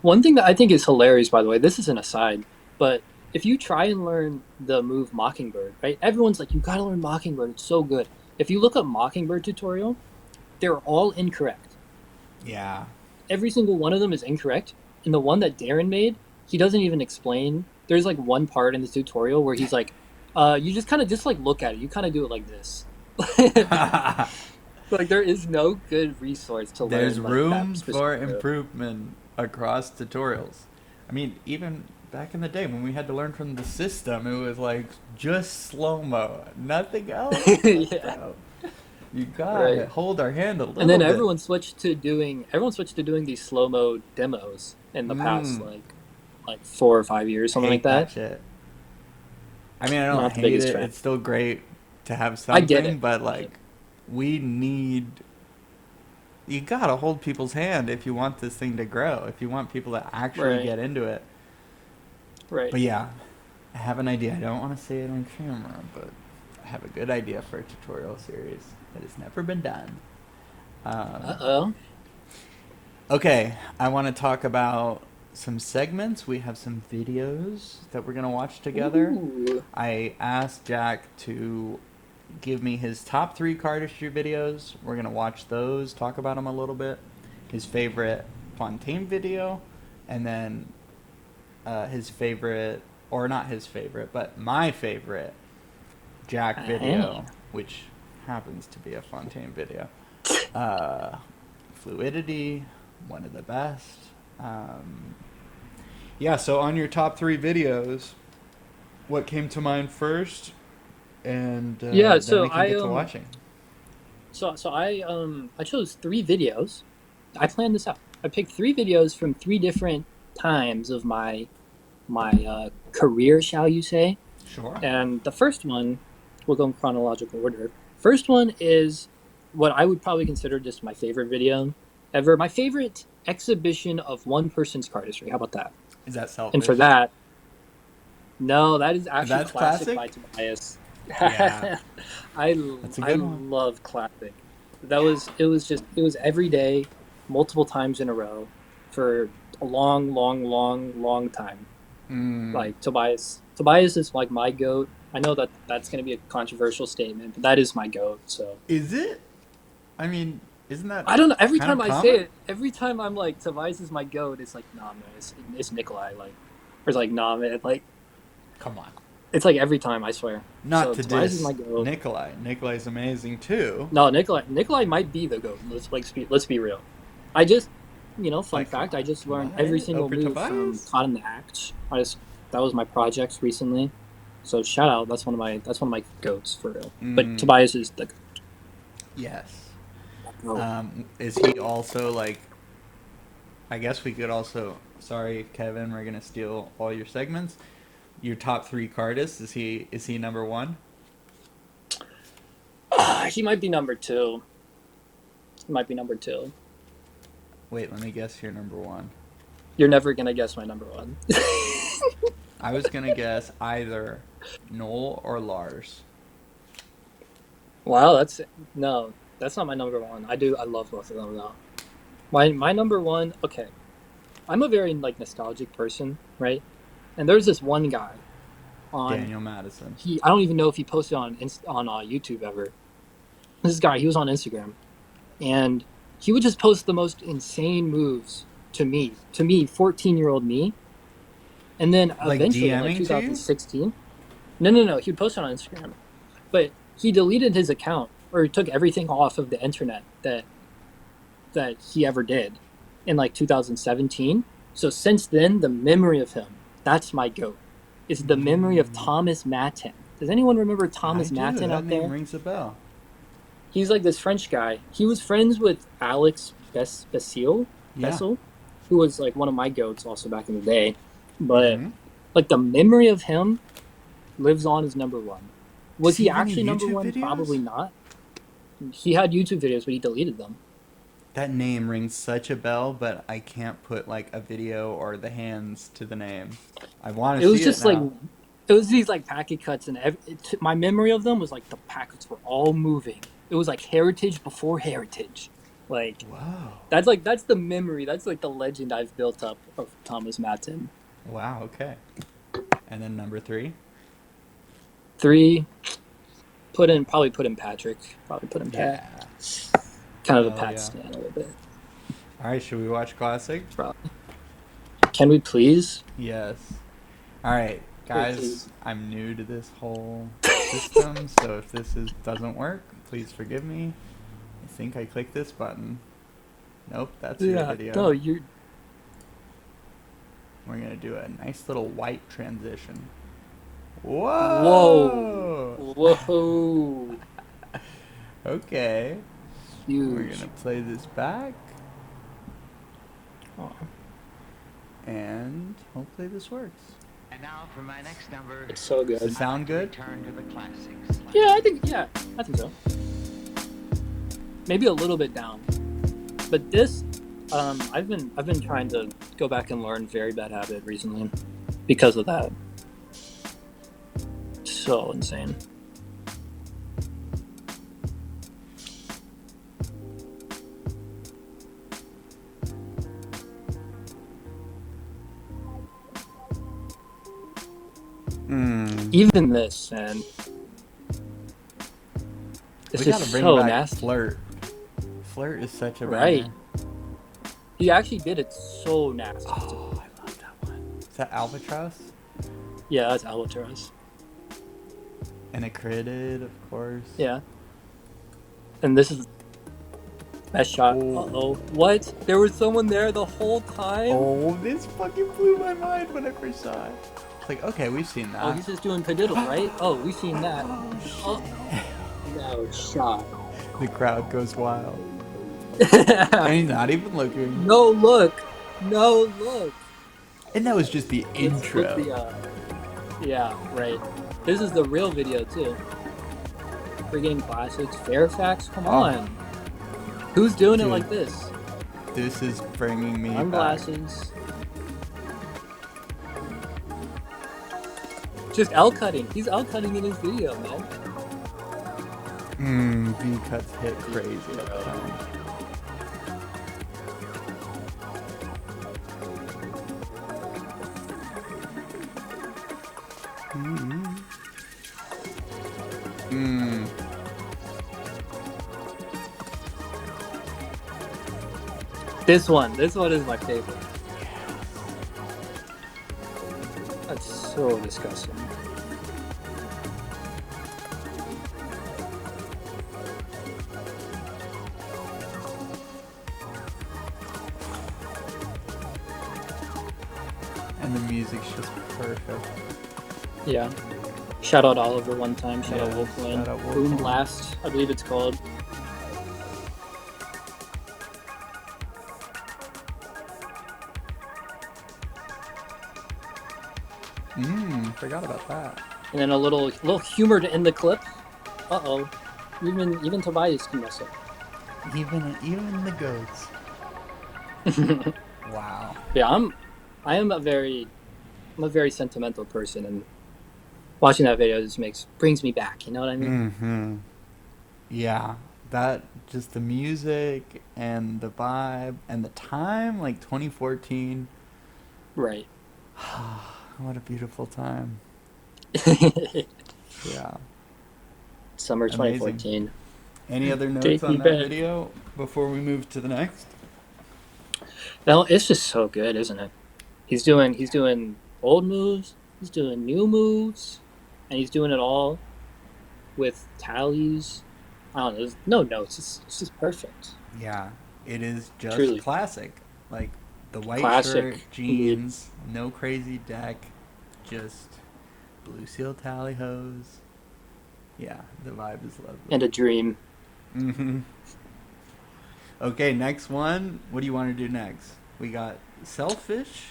One thing that I think is hilarious, by the way, this is an aside, but if you try and learn the move Mockingbird, right? Everyone's like, you gotta learn Mockingbird. It's so good. If you look up Mockingbird tutorial, they're all incorrect. Yeah. Every single one of them is incorrect. And the one that Darren made, he doesn't even explain. There's like one part in the tutorial where he's like, you just kind of just like look at it. You kind of do it like this. Like there is no good resource to There's learn like that room for specific move. improvement across tutorials. I mean, even back in the day when we had to learn from the system, it was like just slow mo, nothing else. Like, Yeah, bro, you gotta right. hold our hand a And little then bit. everyone switched to doing these slow mo demos in the past Mm, like 4 or 5 years, something like hate that that. shit. I mean, I don't Not the hate biggest it. fan. It's still great to have I get something, it. but I get like, it. we need. You gotta hold people's hand if you want this thing to grow. If you want people to actually Right. get into it. Right. But yeah, I have an idea. I don't want to say it on camera, but I have a good idea for a tutorial series that has never been done. Uh Um, oh. okay, I want to talk about some segments. We have some videos that we're going to watch together. Ooh. I asked Jack to give me his top three cardistry videos. We're going to watch those, talk about them a little bit. His favorite Fontaine video, and then his favorite, or not his favorite, but my favorite Jack Hey. video, which happens to be a Fontaine video. Uh, Fluidity, one of the best. Um, yeah, so on your top three videos, what came to mind first? And Yeah. then So we can I get to watching. I chose 3 videos. I planned this out. I picked 3 videos from 3 different times of my career, shall you say? Sure. And the first one, we'll go in chronological order. First one is what I would probably consider just my favorite video ever. My favorite exhibition of one person's cardistry. How about that? Is that And for selfish? that, no, that is actually That's Classic classic. by Tobias. Yeah, that's a I good one. love Classic. It was every day, multiple times in a row, for a long time. Mm. Like Tobias is like my goat. I know that that's going to be a controversial statement, but that is my goat. So Is it? I mean, isn't that I don't know. Every kind time of I say common? it, every time I'm like Tobias is my goat, it's like nah man, it's Nikolai. Like or it's like nah man, like Come on. it's like every time I swear. Not So to Tobias is my diss goat. Nikolai. Nikolai's amazing too. No, Nikolai might be the goat. Let's be real. I just fun Like, come fact, I on, just learned every Tobias single over move from Tobias. Caught in the Act. I just that was my project recently. So shout out, that's one of my goats for real. But Mm, Tobias is the yes. goat. Is he also like? I guess we could also. Sorry, Kevin. We're gonna steal all your segments. Your top three cardists. Is he number one? He might be number two. He might be number two. Wait, let me guess. Your number one. You're never gonna guess my number one. I was gonna guess either Noel or Lars. Wow, that's no, that's not my number one. I love both of them though. My number one, okay. I'm a very like nostalgic person, right? And there's this one guy on Daniel Madison. he I don't even know if he posted on YouTube ever. This guy, he was on Instagram, and he would just post the most insane moves to me, 14-year-old me. And then Like eventually, in like DMing to you? 2016, no, he would post it on Instagram, but he deleted his account or he took everything off of the internet that he ever did in like 2017. So since then, the memory of him, that's my goat, is the memory of Thomas Matin. Does anyone remember I Thomas do. Matin That out name there? rings a bell. He's like this French guy. He was friends with Alex Yeah. Bessel, who was like one of my goats also back in the day. But Mm-hmm. like the memory of him lives on as number one. Does Was he he have any actually number YouTube one? videos? Probably not. He had YouTube videos, but he deleted them. That name rings such a bell, but I can't put like a video or the hands to the name. I want It to was see it just like now. it was these like packet cuts, and my memory of them was like the packets were all moving. It was like heritage before heritage. Like Whoa. that's the memory. That's like the legend I've built up of Thomas Matin. Wow. Okay. And then number three. Three, put in Patrick. Probably put in Pat. Yeah. Kind of a Hell Pat yeah. stand a little bit. All right. Should we watch classic? Probably. Can we please? Yes. All right, Please. guys. I'm new to this whole system, so if doesn't work, please forgive me. I think I clicked this button. Nope, that's your Yeah. video. No, you're. We're gonna do a nice little white transition. Whoa. Whoa! Whoa. Okay. We're Huge. gonna play this back, Oh, and hopefully this works. And now for my next number. it's so Does it good. sound good? Return to the classics. Yeah, I think so. Maybe a little bit down, but this, I've been trying to go back and learn Very Bad Habit recently, because of that. So insane. Even this, man. It's We gotta just bring so back nasty. Flirt. Flirt is such a Right. banger. He actually did it so nasty. Oh, I love that one. Is that Albatross? Yeah, that's Albatross. And a critted, of course. Yeah. And this is best shot. Oh. Uh-oh. What? There was someone there the whole time? Oh, this fucking blew my mind when I first saw it. It's like, okay, we've seen that. Oh, he's just doing padiddle, right? Oh, we've seen that. Oh, No shot. the crowd goes wild. And No he's not even looking. look. No look. And that was just the intro. With the, yeah, right. This is the real video, too. Forgetting classics. Fairfax? Come on. Who's doing it Dude. like this? This is bringing me back. Sunglasses. Just L cutting. He's L cutting in his video, man. V cuts hit crazy at the time. This one is my favorite. That's so disgusting. And the music's just perfect. Yeah. Shout out Oliver one time. Shout out Yeah, Wolfland. shout out Boom Wolfland. Blast, I believe it's called. Forgot about that. And then a little humor to end the clip. Uh-oh. Even Tobias can mess up. Even the goats. Wow. Yeah, I'm a very sentimental person, and watching that video just brings me back. You know what I mean? Yeah, that just the music and the vibe and the time, like 2014. Right. What a beautiful time. Yeah. Summer 2014. Any other notes Take on me that back. video before we move to the next? No, it's just so good, isn't it? He's doing old moves, he's doing new moves, and he's doing it all with tallies. I don't know, there's no notes. It's just perfect. Yeah, it is just Truly. classic. Like the white Classic, shirt, jeans, no crazy deck, just blue seal tally hose. Yeah, the vibe is lovely. And a dream. Okay, next one. What do you want to do next? We got selfish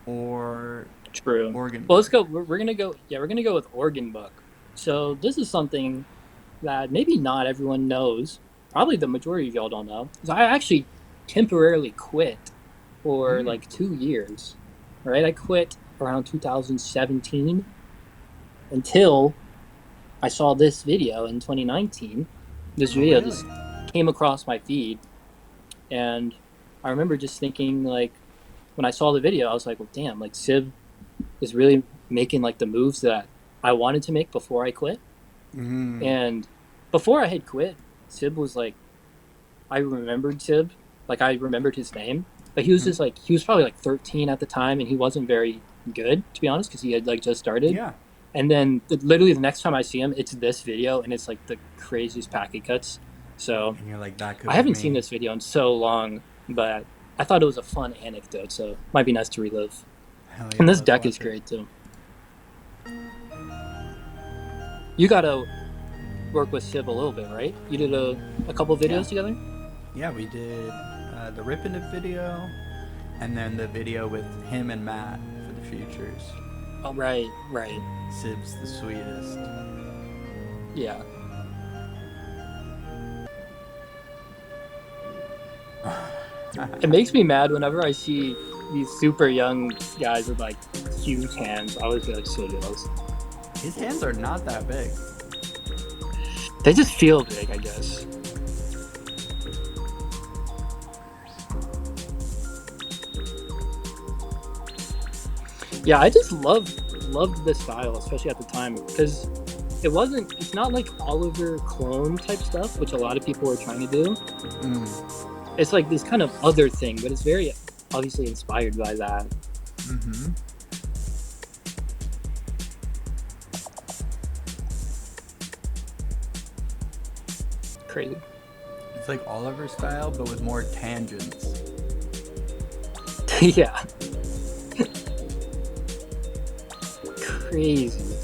or True. organ. Well, let's go. We're gonna go. Yeah, we're gonna go with organ book. So this is something that maybe not everyone knows. Probably the majority of y'all don't know. So I actually temporarily quit for like 2 years. Right, I quit around 2017 until I saw this video in 2019. This video really? just came across my feed, and I remember just thinking, like, when I saw the video, I was like, well, damn, like Sib is really making like the moves that I wanted to make before I quit. And before I had quit, Sib was like, I remembered Sib, like I remembered his name, but he was just like, he was probably like 13 at the time, and he wasn't very good, to be honest, because he had like just started. Yeah. And then literally the next time I see him, it's this video, and it's like the craziest packet cuts. So And you're like, that could I be haven't me. seen this video in so long, but I thought it was a fun anecdote, so it might be nice to relive. Hell yeah, And this let's deck watch is it. great too. You gotta work with Sib a little bit, right? You did a couple videos together? Yeah, we did the Rip Into video, and then the video with him and Matt for the futures. Oh, right. Sib's the sweetest. Yeah. It makes me mad whenever I see these super young guys with like huge hands. I always feel like so jealous. His hands are not that big. They just feel big, I guess. Yeah, I just loved this style, especially at the time, because it's not like Oliver clone type stuff, which a lot of people were trying to do. It's like this kind of other thing, but it's very obviously inspired by that. Crazy. It's like Oliver style, but with more tangents. Yeah. Crazy.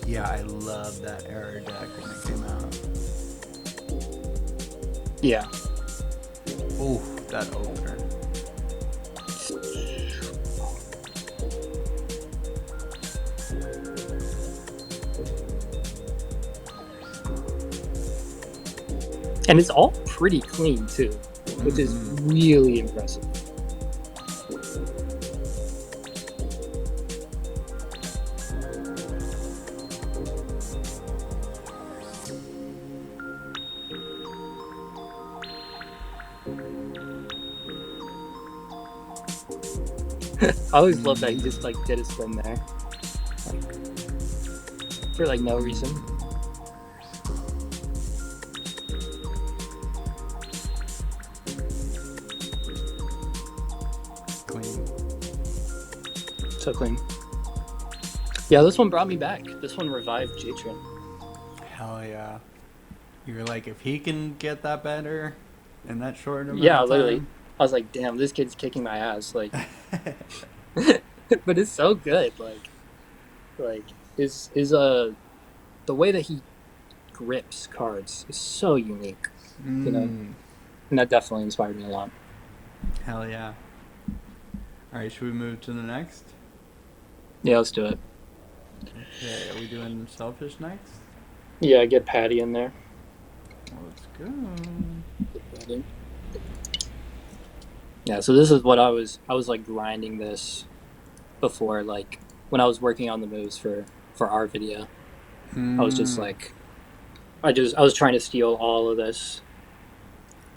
Yeah, I love that error deck when it came out. Yeah. Ooh, that opener. And it's all pretty clean too, which is really impressive. I always love that he just like did his thing there, like, for like no reason. Clean. So clean. Yeah, this one brought me back. This one revived Jtra. Hell yeah. You were like, if he can get that better in that short amount Yeah, of literally. time. I was like, damn, this kid's kicking my ass. Like, but it's so good. Like is the way that he grips cards is so unique. You know, and that definitely inspired me a lot. Hell yeah. Alright, should we move to the next? Yeah, let's do it. Okay, are we doing Selfish next? Yeah, get Patty in there. Let's go. Get Patty. Yeah, so this is what I was like grinding this before, like when I was working on the moves for our video. I was just like, I was trying to steal all of this,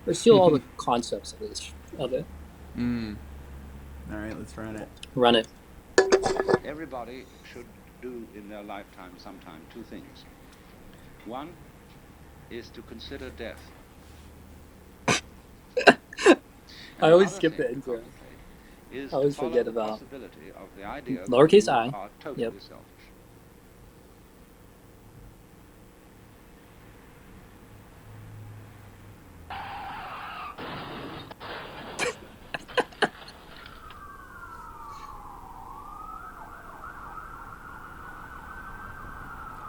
or steal all the concepts at least of it. Alright, let's run it. Run it. Everybody should do in their lifetime sometime two things. One is to consider death. I always skip the intro. I always forget about lowercase I. Totally Yep. selfish.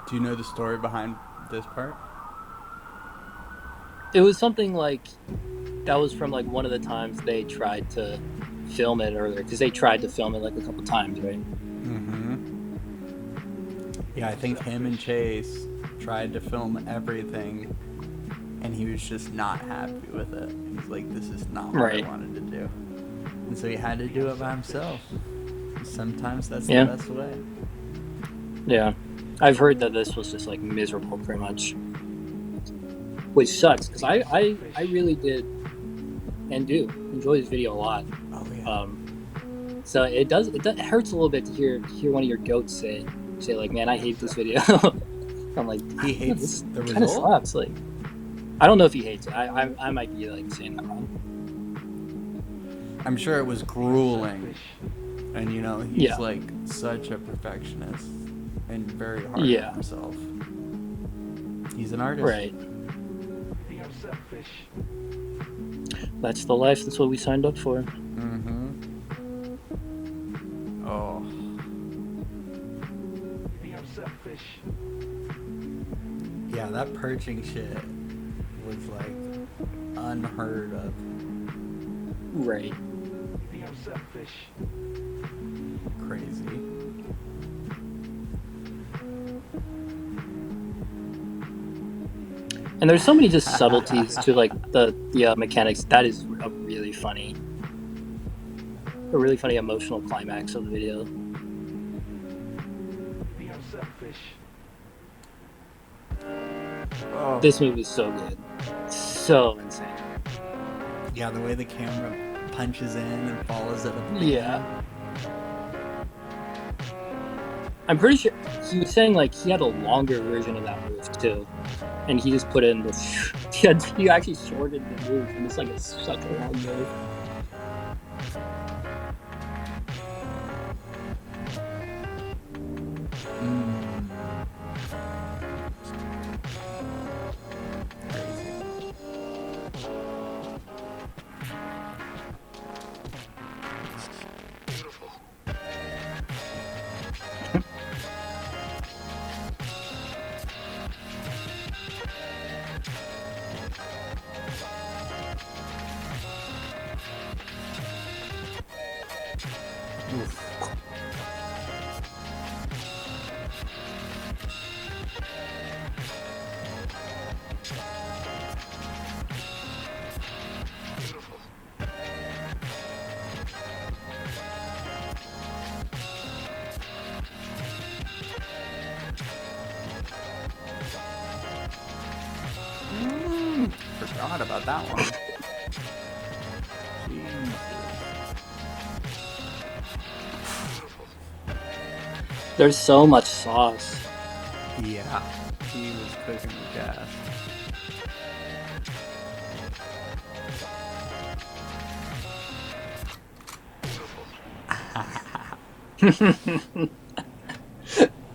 Do you know the story behind this part? It was something like that was from like one of the times they tried to film it earlier, because they tried to film it like a couple times, right? Yeah, I think him and Chase tried to film everything, and he was just not happy with it. He's like, this is not what Right. I wanted to do. And so he had to do it by himself. Sometimes that's Yeah. the best way. Yeah, I've heard that this was just like miserable, pretty much, which sucks because I really did and do enjoy this video a lot. Oh yeah. So it hurts a little bit to hear one of your goats say like, man, I hate this video. I'm like, He hates the kind of result? slaps. Like, I don't know if he hates it. I might be like saying that wrong. I'm sure it was grueling. And you know, he's Yeah. like such a perfectionist and very hard Yeah. on himself. He's an artist. Right. That's the life. That's what we signed up for. Oh. Yeah, that perching shit was like unheard of. Right. Crazy. And there's so many just subtleties to like the mechanics. That is a really funny emotional climax of the video. Oh. This move is so good, so insane. Yeah, the way the camera punches in and follows it up. Yeah. I'm pretty sure he was saying like he had a longer version of that move too, and he just put in this. He actually shortened the move, and it's like such a long move. Forgot about that one. Jesus. There's so much sauce. Yeah, he was cooking with gas.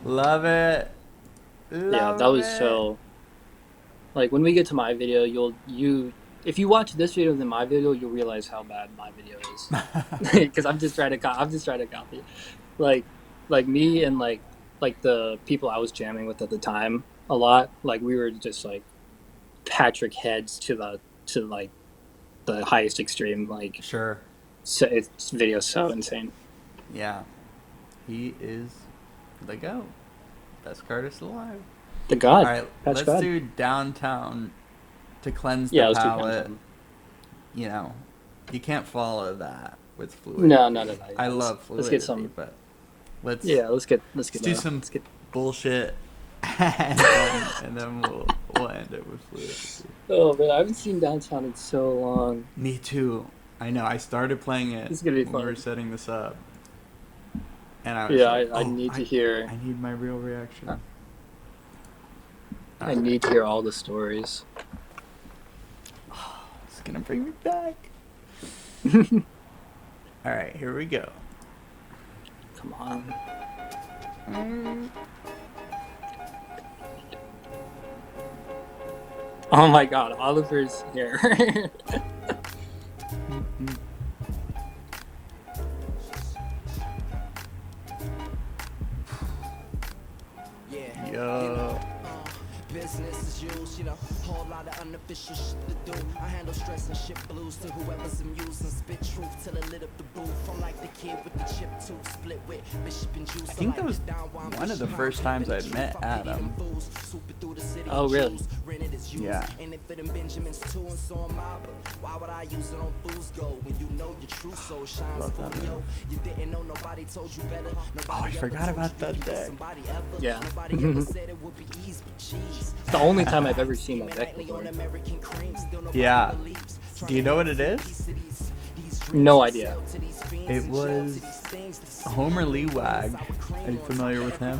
Love it. Yeah, that Love was it. so. Like when we get to my video, if you watch this video than my video, you'll realize how bad my video is. Because I'm just trying to copy. Like me and like the people I was jamming with at the time a lot. Like we were just like Patrick heads to like the highest extreme. Like Sure. so, it's video so insane. Yeah. He is the GOAT. Best artist alive. The God, Alright, Patch let's God. do downtown to cleanse the Yeah, let's do palate. downtown. You know, you can't follow that with No, fluidity. no, no, no. I Yeah, love let's get fluidity, some. but let's Yeah, let's let's get do some let's get. bullshit and then we'll end it with fluidity. Oh man, I haven't seen downtown in so long. Me too. I know. I started playing it This is gonna be when we were fun. setting this up, and I was Yeah, like, I "Oh, need to hear. I need my real reaction." I need to hear all the stories. It's gonna bring me back. All right, here we go. Come on. Oh my God, Oliver's here. Yo. Business as usual, whole lot of unofficial shit to do. I handle stress and shit blues to whoever's amused and spit truth till it lit up the booth. I'm like the kid with the chip tooth, split with Bishop and Juice. I think that was one of the first times I met Adam. Oh really? Yeah. And if it in Benjamin's too, and so am I. But why would I use it on fool's gold when you know your true soul shines Love that through you? move. You didn't know nobody told you better. Oh, I forgot about that deck. Yeah. Nobody ever said it would be easy, but geez. It's the only time I've ever seen that deck before. Yeah. Do you know what it is? No idea. It was Homer Leewag. Are you familiar with him?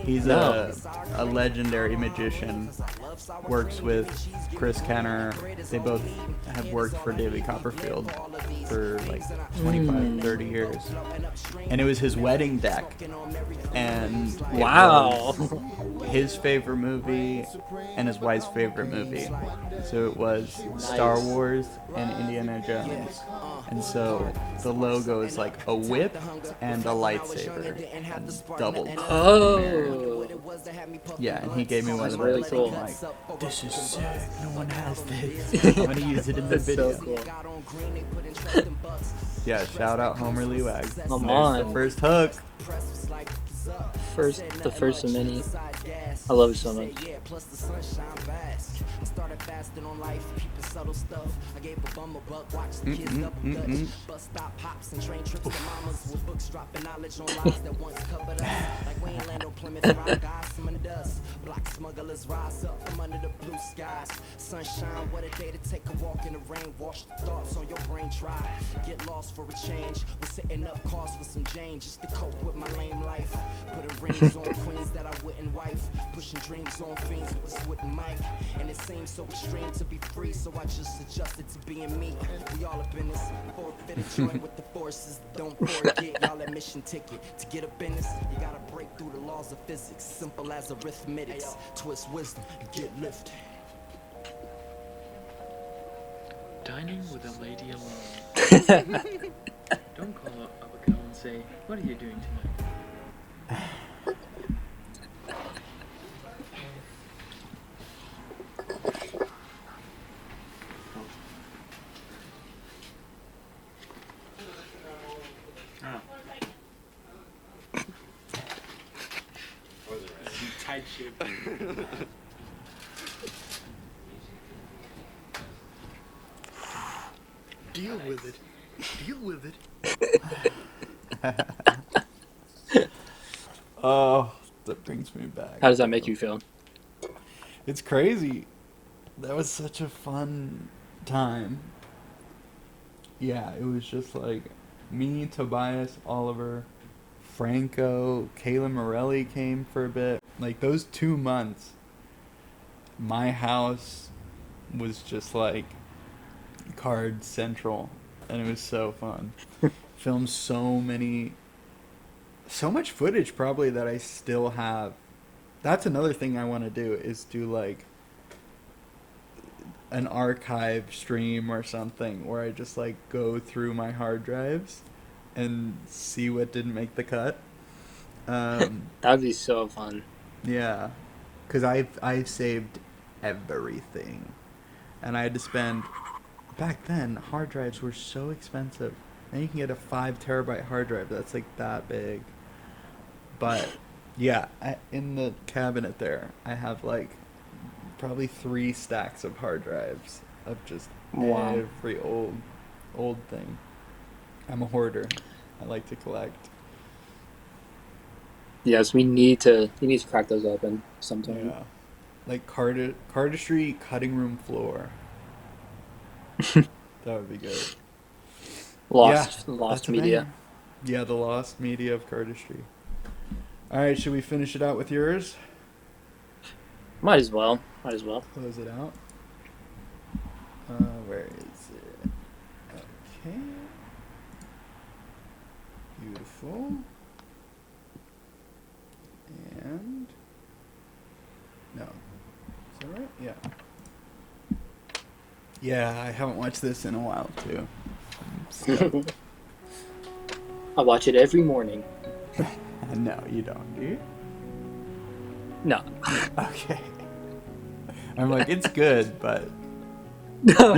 He's No. a legendary magician. Works with Chris Kenner. They both have worked for David Copperfield for like 25, 30 years. And it was his wedding deck. And it Wow. was his favorite movie and his wife's favorite movie. So it was Star Nice. Wars and Indiana Jones. And so the logo is like a whip and a lightsaber. And double. Oh. Yeah, and he gave me one That's of really those. cool. I'm like, this is sick. No one has this. I'm gonna use it in the That's video. so cool. Yeah, shout out Homer Leewag. Come There's on. the first hook. The first of many. I love it so much. Started fasting on life, peeping subtle stuff. I gave a bum a buck, watch the kids double dutch. Bus stop hops and train trips to mamas with books dropping knowledge on lies that once covered us. Like we ain't land on Plymouth Rock, guys, some in dust. Black smugglers rise up from under the blue skies. Sunshine, what a day to take a walk in the rain. Wash the thoughts on your brain, try. Get lost for a change. We're setting up costs for some Jane just to cope with my lame life. Putting rings on queens that I wouldn't wife. Pushing dreams on fiends with a wooden mic. And it seems so extreme to be free, so I just adjusted to being me. We all up in this forfeited joint with the forces. Don't forget y'all admission ticket. To get up in this, you gotta break through the laws of physics. Simple as arithmetics. Twist wisdom and get lifted. Dining with a lady alone. Don't call up a girl and say, "What are you doing tonight?" Oh. Tight ship. Deal with it. Deal with it. Oh, that brings me back. How does that make you feel? It's crazy. That was such a fun time. Yeah, it was just like me, Tobias, Oliver, Franco, Kayla Morelli came for a bit. Like those 2 months, my house was just like card central, and it was so fun. Filmed so much footage probably that I still have. That's another thing I want to do, is do like an archive stream or something where I just like go through my hard drives and see what didn't make the cut. That'd be so fun. Yeah, because I've saved everything, and I had to spend. Back then, hard drives were so expensive. Now you can get a 5 terabyte hard drive that's like that big. But yeah, in the cabinet there, I have like probably 3 stacks of hard drives of just Wow. every old thing. I'm a hoarder. I like to collect. Yes, we need to crack those open sometime. Yeah, like cardistry cutting room floor. That would be good. Lost that's a media. banger. Yeah, the lost media of cardistry. All right, should we finish it out with yours? Might as well. Close it out. Where is it? Okay. Beautiful. And no, is that right? Yeah. Yeah, I haven't watched this in a while too. I watch it every morning. No, you don't, do you? No. Okay. I'm like, it's good, but No.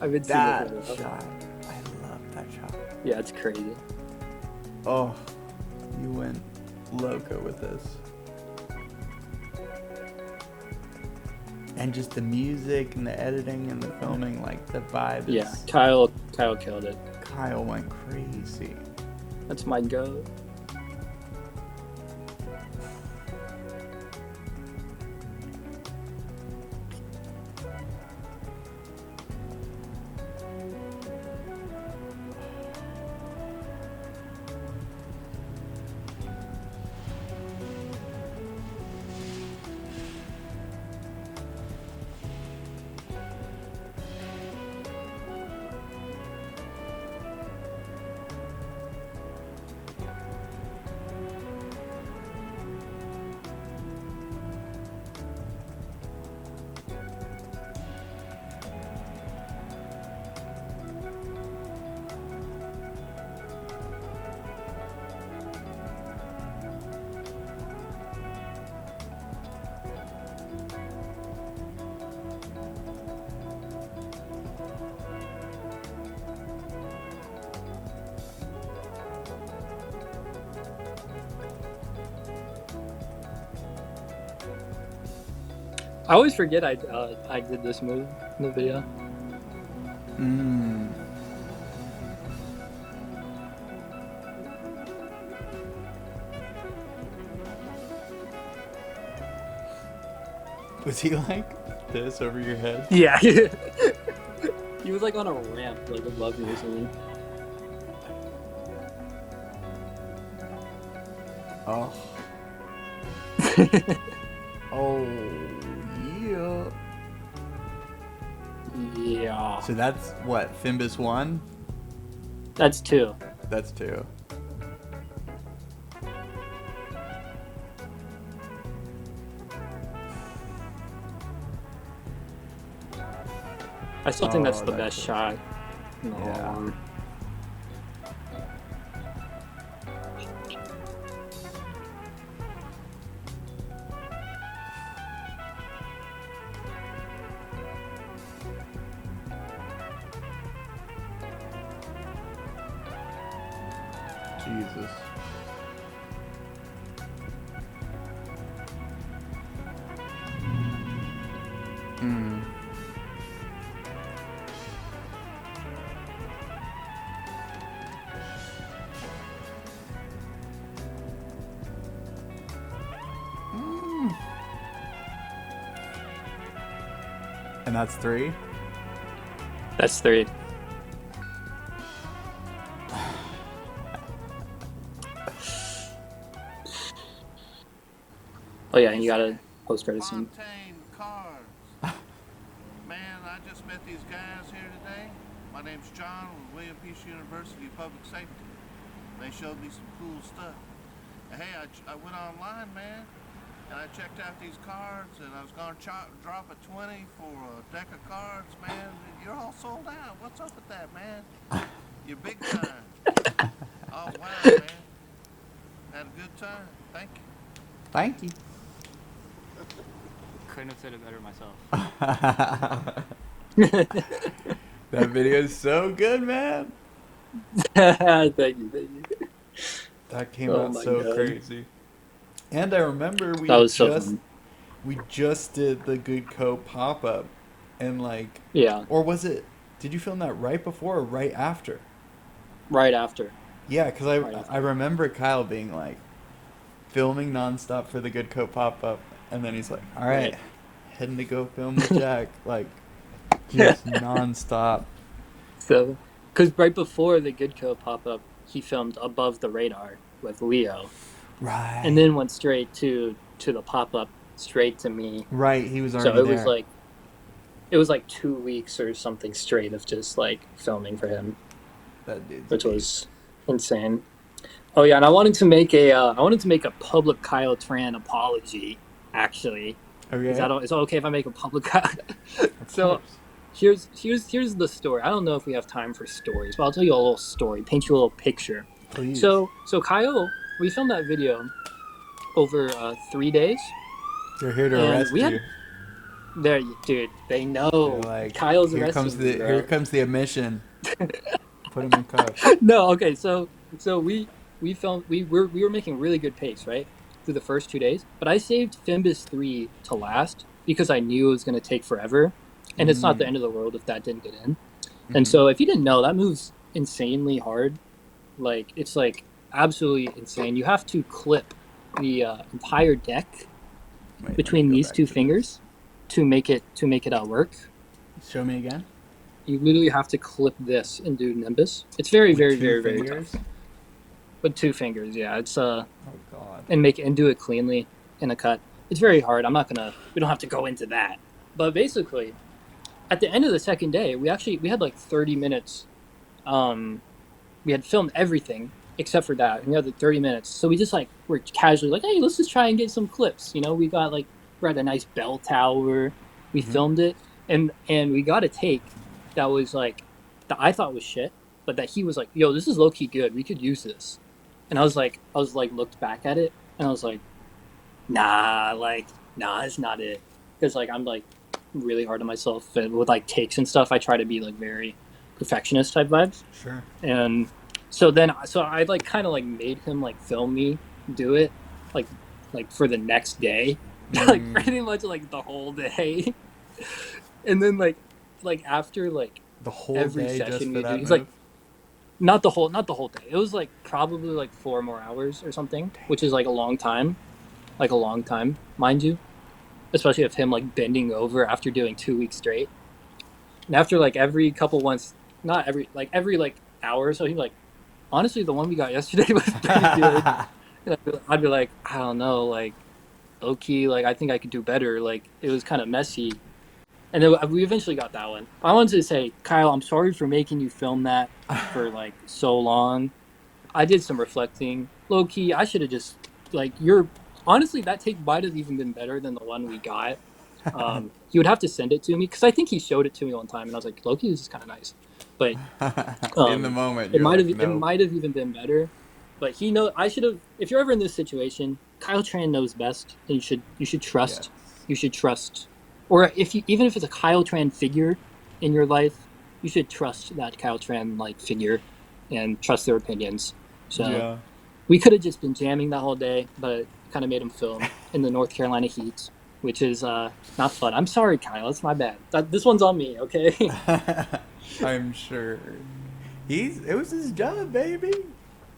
I've been seeing that it for a while. shot, I love that shot. Yeah, it's crazy. Oh, you went loco with this. And just the music and the editing and the filming, like the vibe is... Yeah, Kyle killed it. Kyle went crazy. That's my goat. I always forget I did this move in the video. Was he like this over your head? Yeah. He was like on a ramp, like above me or something. Oh. Oh, yeah. Yeah. So that's what, Fimbus 1? That's 2. That's 2. I still think that's Oh, the that's best it. shot. No. Yeah. Jesus. Hmm. And that's 3? That's 3. Oh yeah, and you got a post-credit scene. Fontaine Cars. Man, I just met these guys here today. My name's John with William Peace University Public Safety. They showed me some cool stuff. And hey, I went online, man, and I checked out these cards, and I was going to drop a 20 for a deck of cards, man. You're all sold out. What's up with that, man? You're big time. Oh, wow, man. Had a good time. Thank you. Thank you. Couldn't have said it better myself. That video is so good, man. Thank you. That came Oh out my so God. crazy. And I remember That was so fun. we just did the Good Co pop up, and like, Yeah, or was it? Did you film that right before or right after? right after. Yeah, because Right after. I remember Kyle being like, filming nonstop for the Good Co pop up, and then he's like, "All right, Right. heading to go film with Jack," like, just nonstop. So, because right before the Good Co pop-up, he filmed Above the Radar with Leo, Right. and then went straight to the pop-up, straight to me. Right, he was So already it there. was like 2 weeks or something straight of just like filming for him, That dude's which a was insane. Oh yeah, and I wanted to make a public Kyle Tran apology. Actually, okay. is that okay if I make a public? Of So course. here's the story. I don't know if we have time for stories, but I'll tell you a little story, paint you a little picture. Please. So Kyle, we filmed that video over 3 days. They're here to and arrest we had- you. There, dude, they know. They're like, Kyle's here arresting comes me, the bro. here comes the admission. Put him in cuffs. No, okay, so we filmed. We were making really good pace, right, through the first 2 days. But I saved Fimbus 3 to last because I knew it was going to take forever, and it's not the end of the world if that didn't get in. And so, if you didn't know, that moves insanely hard. Like, it's like absolutely insane. You have to clip the entire deck Wait, let me between go these back two to fingers to make it work. this. Show me again. You literally have to clip this and do Nimbus. It's very, very, Two very, very fingers? tough. With 2 fingers, yeah. It's Oh God. and do it cleanly in a cut. It's very hard. We don't have to go into that. But basically, at the end of the second day, we had like 30 minutes. We had filmed everything except for that. And we had like 30 minutes. So we just like were casually like, hey, let's just try and get some clips. You know, we're at a nice bell tower. We filmed it, and we got a take that was like that I thought was shit, but that he was like, yo, this is low key good. We could use this. And I was like looked back at it, and I was like, nah, it's not it. Because like I'm like really hard on myself, and with like takes and stuff, I try to be like very perfectionist type vibes. Sure. And so I like kind of like made him like film me do it, like for the next day, like pretty much like the whole day. And then like after like The whole every day just session for we that do, he's move? like, not the whole day. It was like probably like 4 more hours or something, which is like a long time, mind you, especially of him like bending over after doing 2 weeks straight. And after like every couple ones, not every like hour or so, he's like, honestly, the one we got yesterday was pretty good. And I'd be like, I don't know, like low key, like I think I could do better. Like it was kind of messy. And then we eventually got that one. I wanted to say, Kyle, I'm sorry for making you film that for like so long. I did some reflecting. Low key, I should have just like honestly, that take might have even been better than the one we got. He would have to send it to me because I think he showed it to me one time, and I was like, low key, this is kind of nice. But in the moment, it you're might have like, no. it might have even been better. But I should have. If you're ever in this situation, Kyle Tran knows best, and you should trust. Yes. You should trust. Or even if it's a Kyle Tran figure in your life, you should trust that Kyle Tran like figure, and trust their opinions. So Yeah. we could have just been jamming that whole day, but kind of made him film in the North Carolina heat, which is not fun. I'm sorry, Kyle. It's my bad. This one's on me. Okay. I'm sure. It was his job, baby.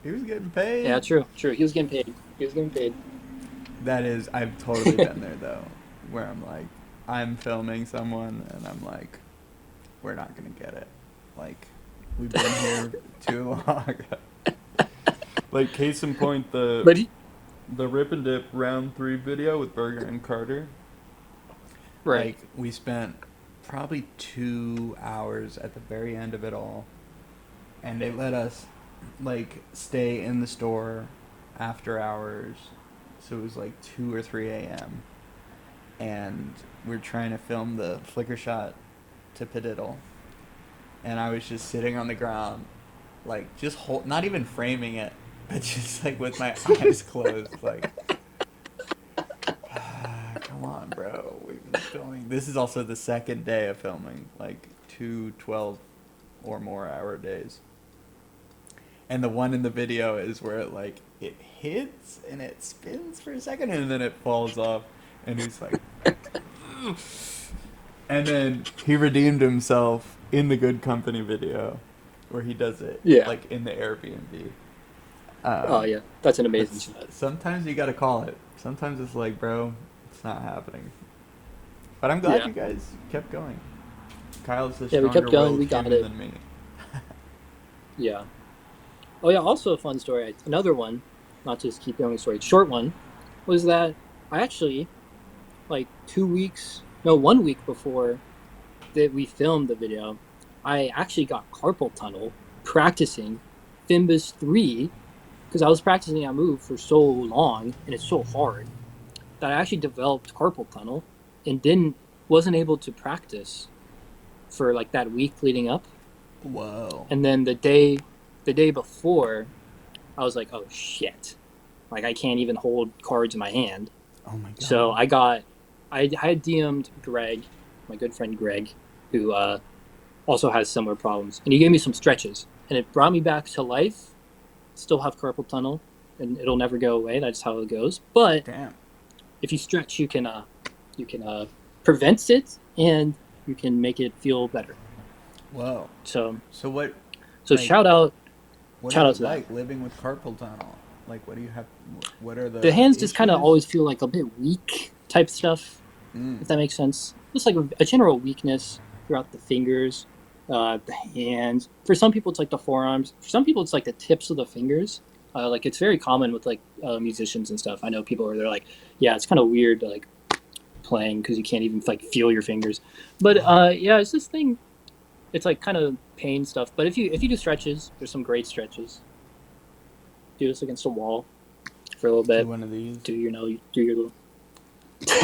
He was getting paid. Yeah, true. He was getting paid. That is, I've totally been there though, where I'm like, I'm filming someone and I'm like, we're not gonna get it. Like, we've been here too long. Like, case in point, But the Rip and Dip round 3 video with Berger and Carter. Right. Like, we spent probably 2 hours at the very end of it all, and they let us like stay in the store after hours, so it was like 2 or 3 a.m. and we're trying to film the flicker shot to Padiddle, and I was just sitting on the ground, like just not even framing it, but just like with my eyes closed, like, come on, bro, we've been filming. This is also the second day of filming, like 2 12 or more hour days. And the one in the video is where it hits and it spins for a second and then it falls off, and he's like, and then he redeemed himself in the Good Company video, where he does it like in the Airbnb. Oh yeah, that's an amazing shot. Sometimes you gotta call it. Sometimes it's like, bro, it's not happening. But I'm glad you guys kept going. Kyle's a stronger we kept going. We got human it. than me. Yeah. Oh yeah, also a fun story. Another one, not just keep going story. Short one, was that I actually, like 1 week before that we filmed the video, I actually got carpal tunnel practicing Fimbus 3, because I was practicing that move for so long and it's so hard that I actually developed carpal tunnel and wasn't able to practice for like that week leading up. Whoa. And then the day before, I was like, oh shit, like I can't even hold cards in my hand. Oh my god. So I had DM'd Greg, my good friend Greg, who also has similar problems, and he gave me some stretches, and it brought me back to life. Still have carpal tunnel, and it'll never go away. That's how it goes. But damn, if you stretch, you can prevent it, and you can make it feel better. Whoa. So what? So like, shout out. What shout is out it to like that. living with carpal tunnel? Like, what do you have? What are The hands just kind of issues? always feel like a bit weak type stuff. If that makes sense. Just like a general weakness throughout the fingers, the hands. For some people, it's like the forearms. For some people, it's like the tips of the fingers. Like it's very common with like musicians and stuff. I know people where they're like, yeah, it's kind of weird like playing because you can't even like feel your fingers. But yeah, it's this thing. It's like kind of pain stuff. But if you do stretches, there's some great stretches. Do this against a wall for a little bit. Do one of these. Do your little.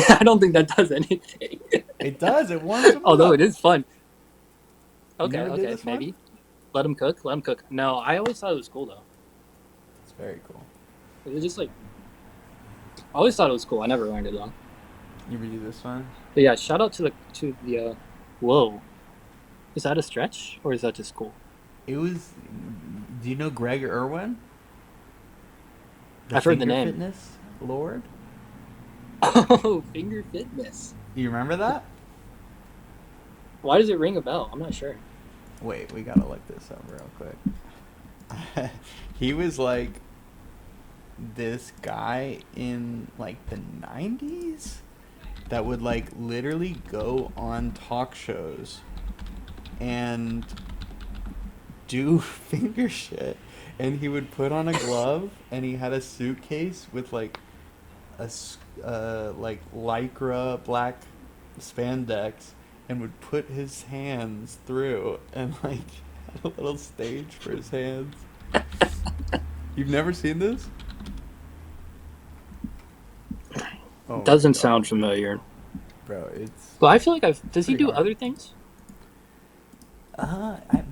I don't think that does anything. It does. It warms them Although up. it is fun. You Okay, never did okay, this one? maybe. Let them cook. No, I always thought it was cool though. It's very cool. It was just like, I always thought it was cool. I never learned it though. You ever do this one? But yeah, shout out to the. Whoa, is that a stretch or is that just cool? It was. Do you know Greg Irwin? I've heard the Finger name. Fitness Lord. Oh, Finger Fitness. You remember that? Why does it ring a bell? I'm not sure. Wait, we gotta look this up real quick. He was like this guy in like the 90s that would like literally go on talk shows and do finger shit, and he would put on a glove and he had a suitcase with like a like lycra black spandex and would put his hands through and like had a little stage for his hands. You've never seen this? Oh, Doesn't God. sound familiar. Bro, it's But I feel like does he pretty do hard. other things?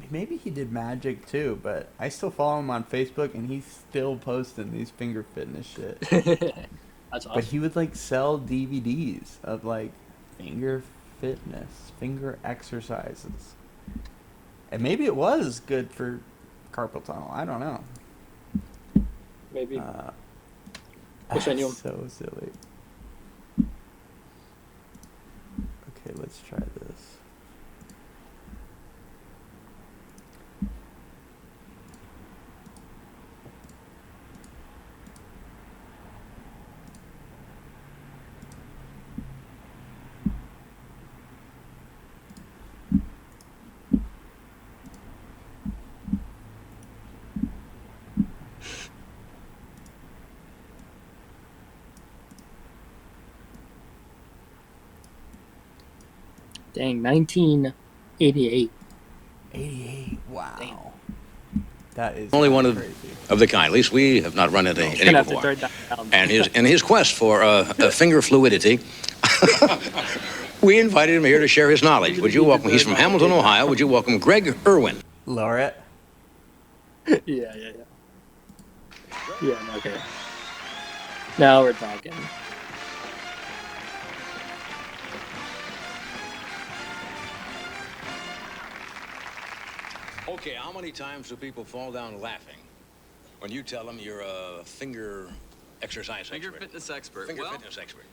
Maybe he did magic too, but I still follow him on Facebook and he's still posting these finger fitness shit. That's awesome. But he would like sell DVDs of like finger fitness, finger exercises. And maybe it was good for carpal tunnel. I don't know. Maybe. Wish I knew him. So silly. Okay, let's try this. Dang, 1988. 88. Wow. Damn. That is Only one crazy. of the kind. At least we have not run into I'm any gonna have to before. turn that down. And in his quest for finger fluidity, we invited him here to share his knowledge. Would you welcome? He's from Hamilton, Ohio. Would you welcome Greg Irwin? Laureate? Yeah. Yeah, okay. Now we're talking. Okay, how many times do people fall down laughing when you tell them you're a finger exercise Finger expert? fitness expert. Finger Well, fitness expert.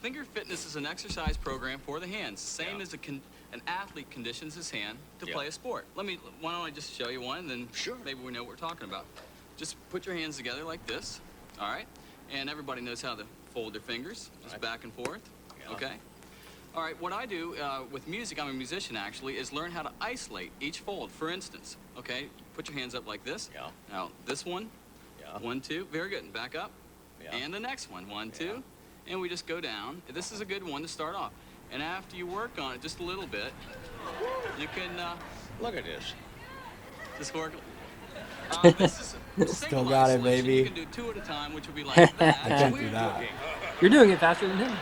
Finger fitness is an exercise program for the hands, same Yeah. as an athlete conditions his hand to Yeah. play a sport. Why don't I just show you one, then Sure. maybe we know what we're talking about. Just put your hands together like this, all right? And everybody knows how to fold their fingers, just Right. back and forth, Yeah. okay? All right, what I do with music, I'm a musician actually, is learn how to isolate each fold. For instance, okay, put your hands up like this. Yeah. Now, this one, Yeah. 1, 2, very good, and back up. Yeah. And the next one, 1, 2, and we just go down. This is a good one to start off. And after you work on it just a little bit, you can Look at this. just work. This is a Still single got it, isolation. baby. You can do 2 at a time, which would be like that. I can't do that. You're doing it faster than him.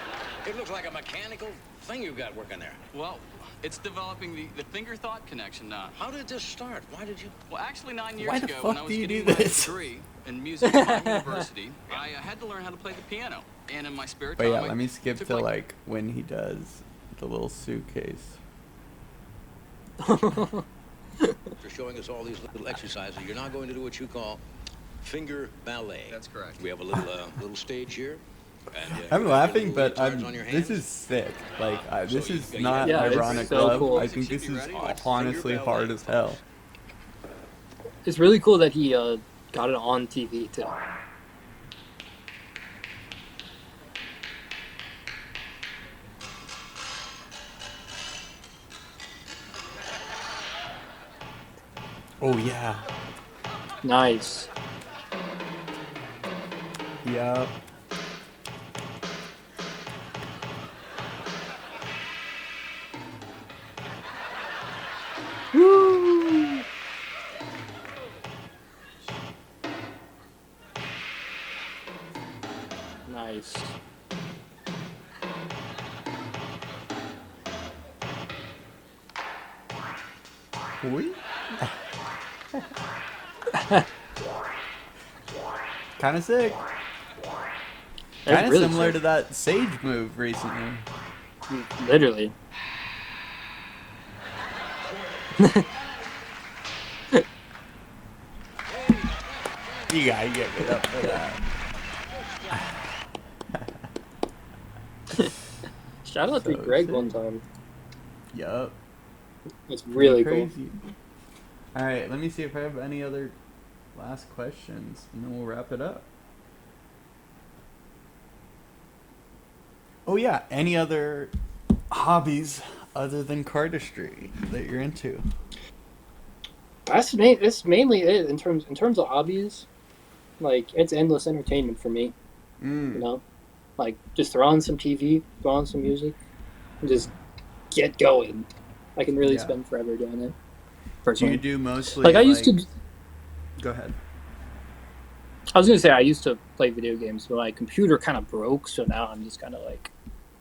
It looks like a mechanical thing you've got working there. Well, it's developing the finger-thought connection now. How did this start? Why did you? Well, actually, 9 years Why the ago, fuck when I do was you getting do my this? degree in music at my university, I had to learn how to play the piano. And in my spare But time, yeah, I let me skip took, to like when he does the little suitcase. For showing us all these little exercises, you're now going to do what you call finger ballet. That's correct. We have a little stage here. And, I'm you're laughing, gonna do but leotards on your this hands. is sick. Like, So this you- is you not Yeah, it's ironic so love. cool. I think this Should be is ready. honestly Finger hard ballet. as hell. It's really cool that he got it on TV too. Oh yeah. Nice. Yup. Woo! Nice. Oui. Kind of sick. That's Kind of really similar sick. to that Sage move recently. Literally. You gotta get it up for that. Shout out to So Greg sick. one time. Yup. It's really cool. crazy. All right, let me see if I have any other last questions, and then we'll wrap it up. Oh yeah, any other hobbies other than cardistry that you're into? That's mainly it in terms of hobbies. Like, it's endless entertainment for me. You know, like just throw on some TV, throw on some music, and just get going. I can really Yeah. spend forever doing it. Do Personally. you do mostly Like I used to. Go ahead. I was gonna say I used to play video games, but my computer kind of broke, so now I'm just kind of like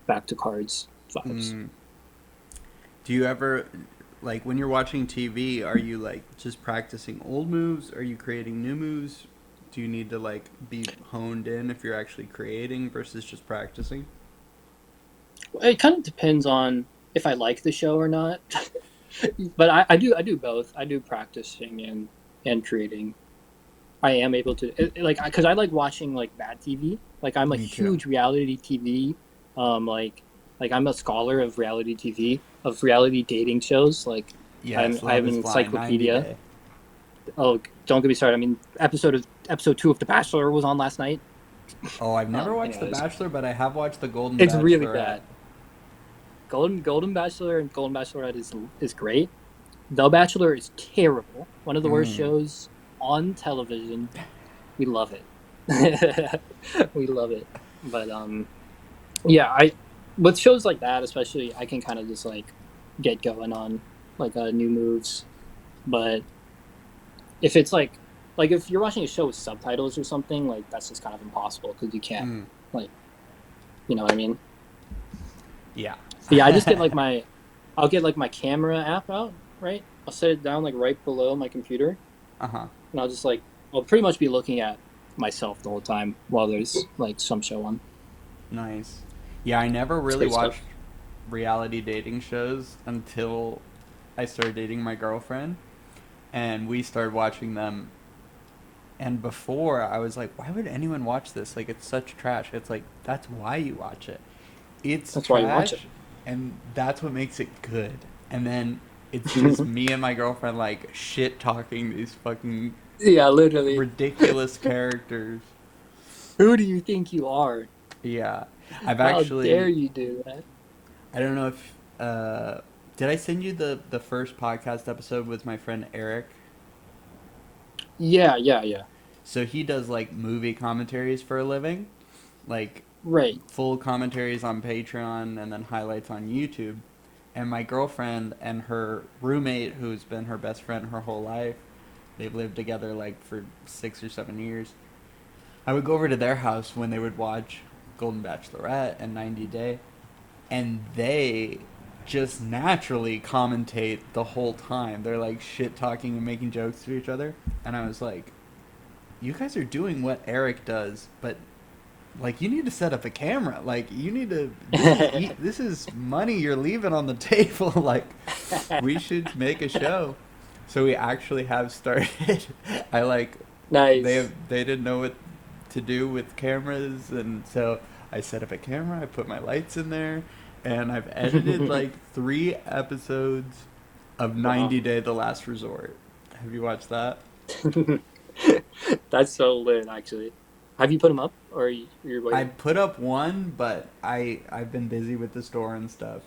back to cards vibes. Do you ever, like, when you're watching TV, are you like just practicing old moves? Are you creating new moves? Do you need to like be honed in if you're actually creating versus just practicing? It kind of depends on if I like the show or not. But I do both. I do practicing and creating. I am able to because I like watching like bad TV. Like I'm a Me too. huge reality TV. Like I'm a scholar of reality TV, of reality dating shows. Like Yes, I have Love an is Blind, encyclopedia. 90 Day. Oh, don't get me started. I mean, episode 2 of The Bachelor was on last night. Oh, I've never watched anyways. The Bachelor, but I have watched The Golden It's Bachelorette. really bad. Golden Bachelor and Golden Bachelorette is great. The Bachelor is terrible. One of the worst shows on television. We love it. We love it. But yeah, with shows like that, especially, I can kind of just like get going on like new moves. But if it's like if you're watching a show with subtitles or something, like that's just kind of impossible because you can't like, you know what I mean? Yeah. But yeah, I just get like I'll get like my camera app out, right? I'll set it down like right below my computer, Uh-huh. and I'll just like I'll pretty much be looking at myself the whole time while there's like some show on. Nice. Yeah, I never It's really great stuff. watched reality dating shows until I started dating my girlfriend, and we started watching them. And before, I was like, why would anyone watch this? Like, it's such trash. It's like, that's why you watch it. It's That's why you watch it. trash, and that's what makes it good. And then it's just me and my girlfriend, like, shit talking these fucking Yeah, literally. ridiculous characters. Who do you think you are? Yeah. I've How actually. dare you do that? I don't know if. Did I send you the first podcast episode with my friend Eric? Yeah. So he does, like, movie commentaries for a living. Like, Right. full commentaries on Patreon and then highlights on YouTube. And my girlfriend and her roommate, who's been her best friend her whole life, they've lived together like for 6 or 7 years. I would go over to their house when they would watch Golden Bachelorette and 90 Day, and they just naturally commentate the whole time. They're like shit talking and making jokes to each other. And I was like, you guys are doing what Eric does, but like, you need to set up a camera. Like, you need to. This is money you're leaving on the table. Like, we should make a show. So we actually have started. I like. Nice. They didn't know what to do with cameras, and so I set up a camera. I put my lights in there, and I've edited like 3 episodes of 90 Day: The Last Resort. Have you watched that? That's so lit, actually. Have you put them up, or you're waiting? I put up one, but I've been busy with the store and stuff.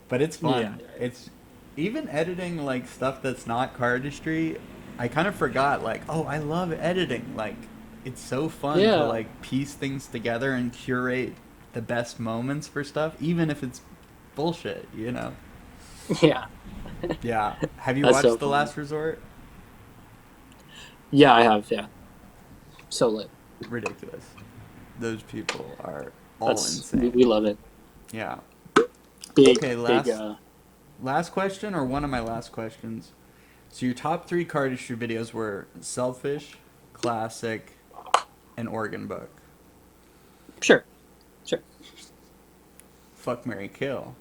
But it's fun. Yeah. It's even editing like stuff that's not cardistry. I kind of forgot like, oh, I love editing. Like, it's so fun Yeah. to like piece things together and curate the best moments for stuff, even if it's bullshit, you know. Yeah. Yeah. Have you That's watched so The fun. Last Resort? Yeah, I have. Yeah. So lit. Ridiculous. Those people are all insane. We love it. Yeah. Big, Okay, last question, or one of my last questions. So your top 3 cardistry videos were Selfish, Classic, and Organ Book. Sure. Fuck, Marry, Kill.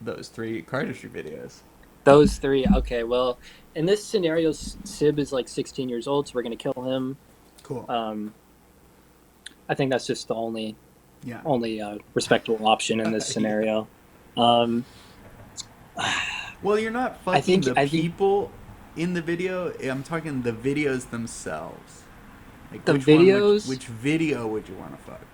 Those 3 cardistry videos. Those 3. Okay, well, in this scenario, Sib is like 16 years old, so we're gonna kill him. Cool. I think that's just the only Yeah. respectable option in this scenario. Well, you're not fucking I think people in the video. I'm talking the videos themselves. Like, the which videos. Which video would you want to fuck?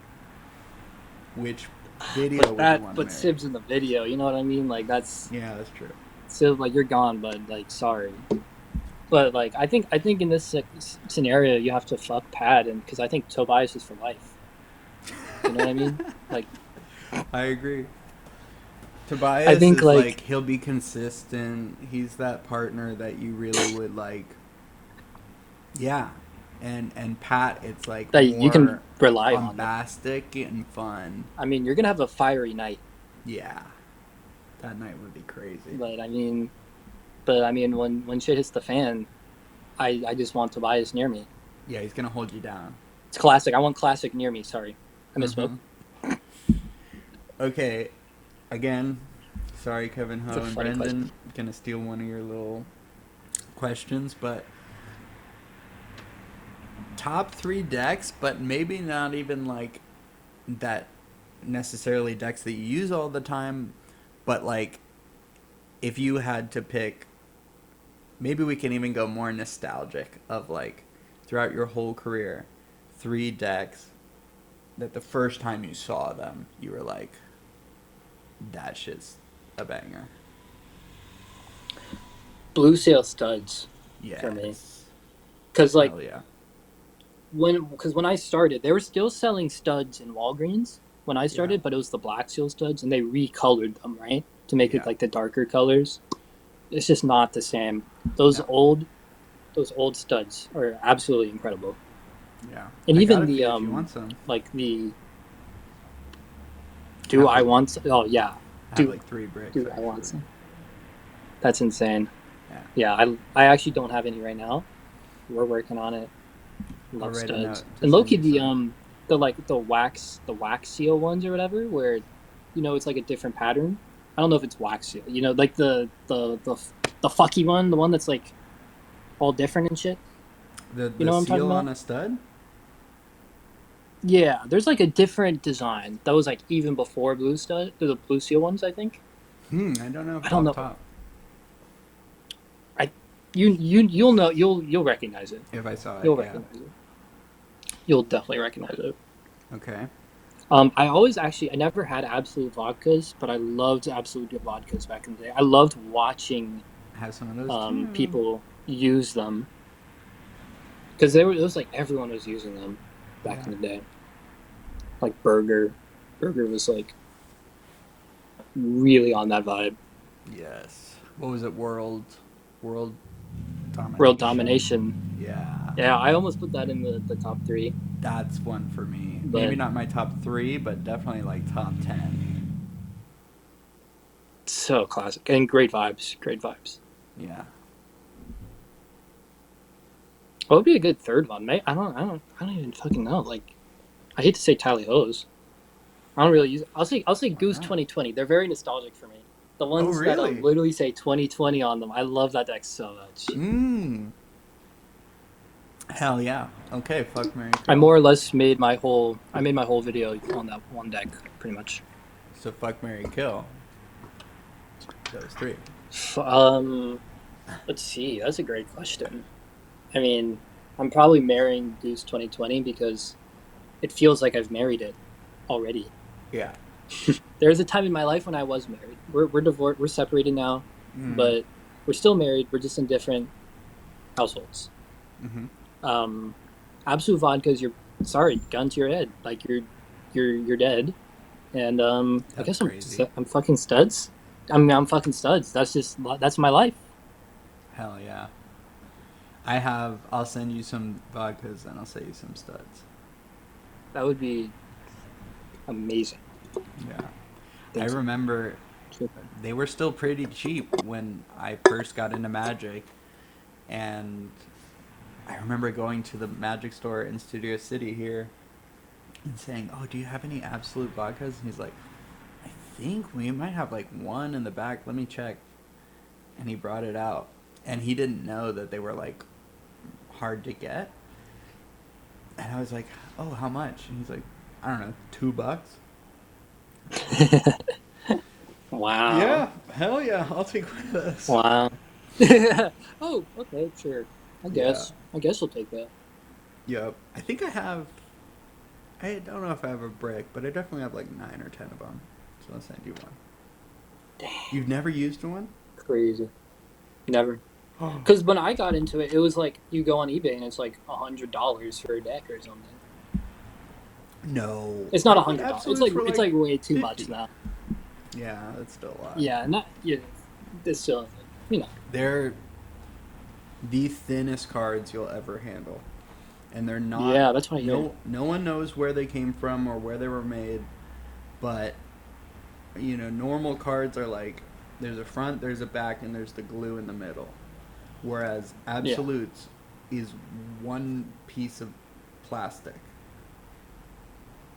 Which video would you want to But marry? Sib's in the video. You know what I mean? Like that's Yeah, that's true. Sib. Like you're gone, but like sorry. But like I think in this scenario you have to fuck Pat, and because I think Tobias is for life. You know what I mean? Like I agree. Tobias I think is like he'll be consistent. He's that partner that you really would like. Yeah, and Pat, it's like that more you can rely on. bombastic and fun. I mean, you're gonna have a fiery night. Yeah, that night would be crazy. But I mean, when shit hits the fan, I just want Tobias near me. Yeah, he's gonna hold you down. It's classic. I want classic near me. Sorry, I misspoke. Okay, again, sorry, Kevin Ho It's a and funny Brendan, question. gonna steal one of your little questions, but top 3 decks, but maybe not even like that necessarily decks that you use all the time, but like if you had to pick, maybe we can even go more nostalgic of like throughout your whole career, 3 decks that the first time you saw them, you were like, that shit's a banger. Blue Sail Studs Yes. for me, because like Hell yeah. when I started, they were still selling studs in Walgreens, when I started, but it was the black seal studs, and they recolored them, right, to make it like the darker colors. It's just not the same. Those old studs are absolutely incredible. Yeah. And I got even a the few if you want some. like the do I want some? Oh yeah. I have like 3 bricks. Do I actually. want some? That's insane. Yeah. Yeah, I actually don't have any right now. We're working on it. Love write a note studs. to And Loki, send you some. the wax seal ones or whatever, where it's like a different pattern. I don't know if it's wax seal. Like the fucky one, the one that's like all different and shit. The You know what I'm talking seal about? on a stud? Yeah, there's like a different design that was like even before the blue seal ones, I think. I don't know if I don't know. top. You'll know you'll recognize it. If I saw it, You'll yeah. recognize it. You'll definitely recognize it. Okay. I never had Absolute vodkas, but I loved Absolute vodkas back in the day. I loved watching Have some of those too. people use them because it was like everyone was using them back in the day. Like Burger was like really on that vibe. Yes. What was it? World domination. World domination. Yeah. Yeah, I almost put that in the top 3. That's one for me. But Maybe not my top 3, but definitely like top 10. So classic and great vibes. Great vibes. Yeah. What would be a good third one, mate? I don't even fucking know. Like, I hate to say Tally Ho's. I don't really use it. I'll say Goose 2020. They're very nostalgic for me. The ones that literally say 2020 on them. I love that deck so much. Hell yeah. Okay, fuck Mary Kill. I more or less made my whole video on that one deck, pretty much. So fuck Mary Kill. Those 3. Let's see. That's a great question. I mean, I'm probably marrying Goose 2020 because it feels like I've married it already. Yeah. There's a time in my life when I was married. We're divorced. We're separated now, but we're still married. We're just in different households. Absolute vodkas. Gun to your head. Like you're dead. And I guess I'm fucking studs. I'm fucking studs. That's my life. Hell yeah. I'll send you some vodkas and I'll send you some studs. That would be amazing. Yeah. I remember they were still pretty cheap when I first got into Magic. And I remember going to the Magic store in Studio City here and saying, "Oh, do you have any Absolute vodkas?" And he's like, "I think we might have like one in the back. Let me check." And he brought it out. And he didn't know that they were like hard to get. And I was like, "Oh, how much?" And he's like, "I don't know, $2." Wow. Yeah, hell yeah, I'll take one of those. Wow. Oh, okay, sure. I guess I'll take that. Yep. I think I don't know if I have a brick, but I definitely have like 9 or 10 of them. So I'll send you one. Damn. You've never used one? Crazy. Never. Because when I got into it, it was like you go on eBay and it's like $100 for a deck or something. No. It's not $100. It's like way too 50. much now. Yeah, that's still a lot. Yeah, it's still, They're the thinnest cards you'll ever handle. And they're not... Yeah, that's what I hear. No one knows where they came from or where they were made. But, normal cards are like, there's a front, there's a back, and there's the glue in the middle. Whereas Absolutes is one piece of plastic.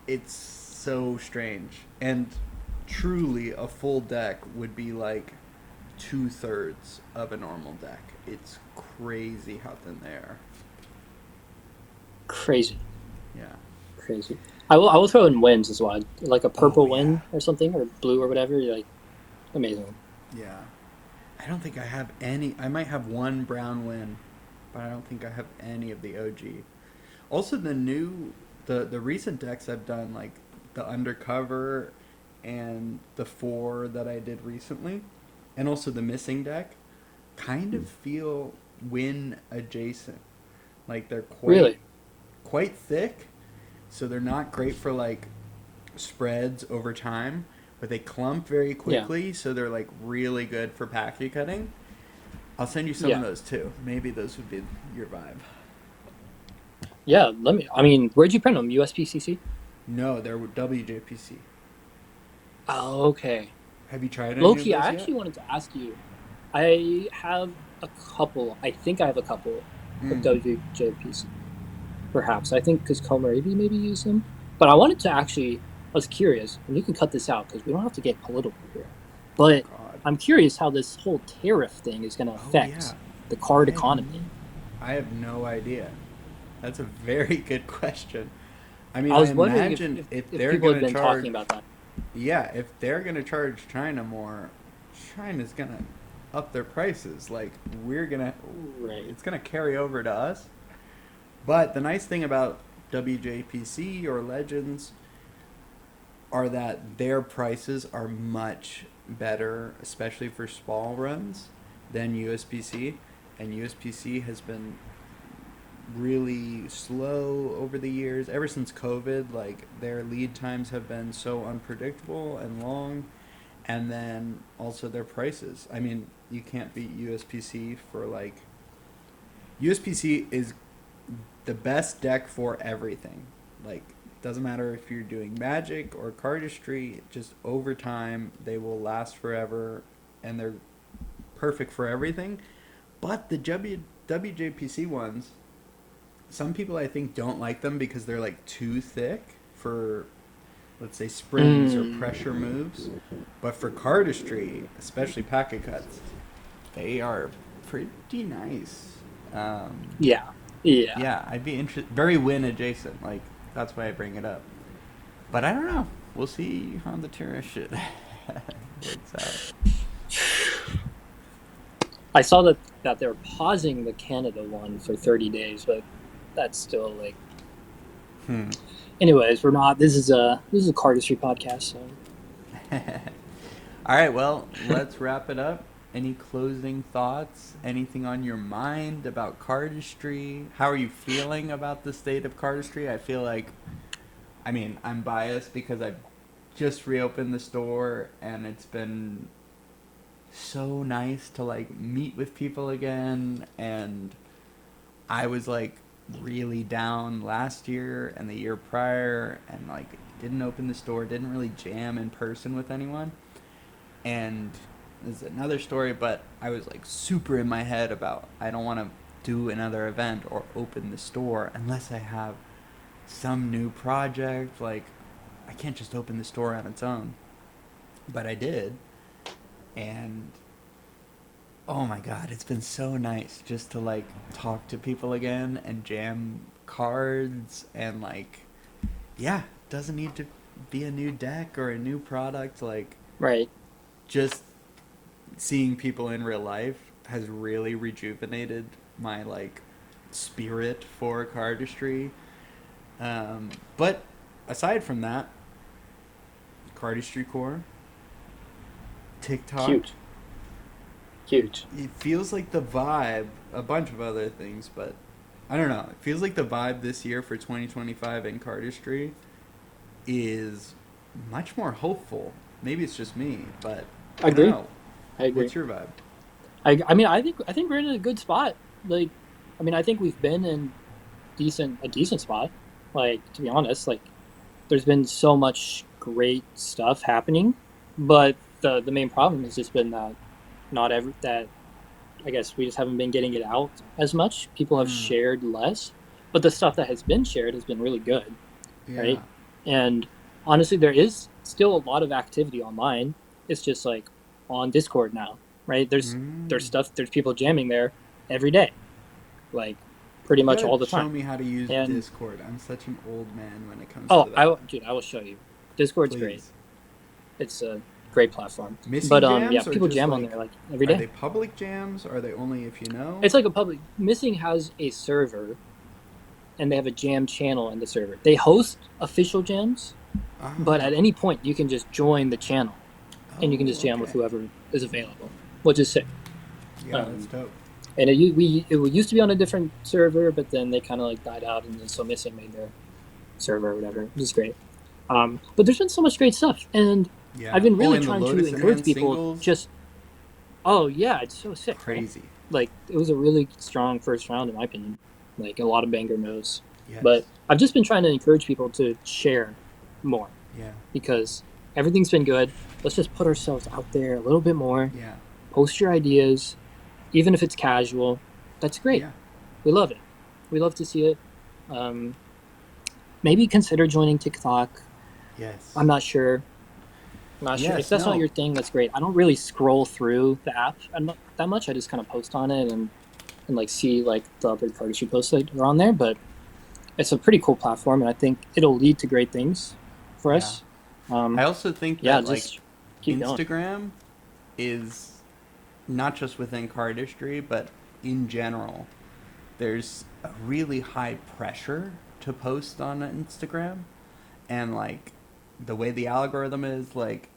It's so strange. And truly, a full deck would be like 2/3 of a normal deck. It's crazy how thin they are. Crazy. Yeah. Crazy. I will throw in wins as well. Like a purple win or something, or blue or whatever. Like, amazing. Yeah. I don't think I have any. I might have one brown win, but I don't think I have any of the OG. Also, the recent decks I've done, like the Undercover and the 4 that I did recently, and also the Missing deck, kind of feel win adjacent. Like they're quite thick, so they're not great for like spreads over time, but they clump very quickly, so they're like really good for packet cutting. I'll send you some of those too. Maybe those would be your vibe. Yeah, where'd you print them? USPCC? No, they're WJPC. Oh, okay. Have you tried any of Loki, those I yet? actually wanted to ask you. I have a couple. I think I have a couple of WJPC. Perhaps. I think because Kohlrabi maybe used them. But I wanted to actually, I was curious, and you can cut this out because we don't have to get political here. But God. I'm curious how this whole tariff thing is going to affect the card economy. I have no idea. That's a very good question. I mean, I was wondering imagine if they're people going have to been charge. talking about that. Yeah, if they're going to charge China more, China's going to up their prices. Like, we're going to. Right. It's going to carry over to us. But the nice thing about WJPC or Legends are that their prices are much better, especially for small runs, than USPC. And USPC has been really slow over the years. Ever since COVID, like, their lead times have been so unpredictable and long. And then also their prices. I mean, you can't beat USPC for, like... USPC is the best deck for everything. Like, doesn't matter if you're doing Magic or Cardistry, just over time, they will last forever, and they're perfect for everything. But the WJPC ones, some people I think don't like them because they're like too thick for, let's say, springs or pressure moves. But for Cardistry, especially packet cuts, they are pretty nice. Yeah, I'd be interested. Very win adjacent, like, that's why I bring it up. But I don't know. We'll see how the tariff shit works out. I saw that they're pausing the Canada one for 30 days, but that's still like. Anyways, we're not. This is a Cardistry podcast, so. All right, well, let's wrap it up. Any closing thoughts? Anything on your mind about Cardistry? How are you feeling about the state of Cardistry? I feel like, I mean, I'm biased because I've just reopened the store and it's been so nice to, like, meet with people again. And I was, like, really down last year and the year prior and, like, didn't open the store, didn't really jam in person with anyone. And this is another story, but I was, like, super in my head about I don't want to do another event or open the store unless I have some new project. Like, I can't just open the store on its own. But I did. And oh my God, it's been so nice just to, like, talk to people again and jam cards and, like, yeah, doesn't need to be a new deck or a new product. Like, right. Just seeing people in real life has really rejuvenated my, like, spirit for Cardistry. But aside from that, Cardistry Core, TikTok. Cute. It feels like the vibe, a bunch of other things, but I don't know. It feels like the vibe this year for 2025 in Cardistry is much more hopeful. Maybe it's just me, but I agree. don't know. I agree. What's your vibe? I mean, I think we're in a good spot. Like, I mean, I think we've been in a decent spot. Like, to be honest, like, there's been so much great stuff happening, but the main problem has just been that I guess we just haven't been getting it out as much. People have shared less, but the stuff that has been shared has been really good, right? And honestly, there is still a lot of activity online. It's just like on Discord now, right? There's stuff, there's people jamming there every day, like pretty much all the time. Show me how to use Discord. I'm such an old man when it comes to that. I will show you. Discord's great. It's a great platform. Missing but jams yeah, people jam on there like every day. Are they public jams? Are they only if you know? It's like a public. Missing has a server, and they have a jam channel in the server. They host official jams, but at any point you can just join the channel, and you can just jam with whoever is available, which is sick. Yeah, that's dope. And it used to be on a different server, but then they kind of like died out, and then so Missing made their server or whatever. Which is great. But there's been so much great stuff, and Yeah. I've been Oh, really and the trying to Lotus and encourage Hand people singles, just. Oh yeah, it's so sick, right? crazy. Like it was a really strong first round in my opinion. Like a lot of banger moves, Yes. but I've just been trying to encourage people to share more Yeah. because everything's been good. Let's just put ourselves out there a little bit more. Yeah. Post your ideas, even if it's casual. That's great. Yeah. We love it. We love to see it. Um, Maybe consider joining TikTok. Yes. I'm not sure. I'm not sure. If Yes. that's not No. your thing, that's great. I don't really scroll through the app that much. I just kind of post on it and like see like the other cardistry posts that are on there. But it's a pretty cool platform, and I think it'll lead to great things for Yeah. us. I also think Yeah, that like just keep going. Instagram is not just within cardistry, but in general, there's a really high pressure to post on Instagram, and like the way the algorithm is, like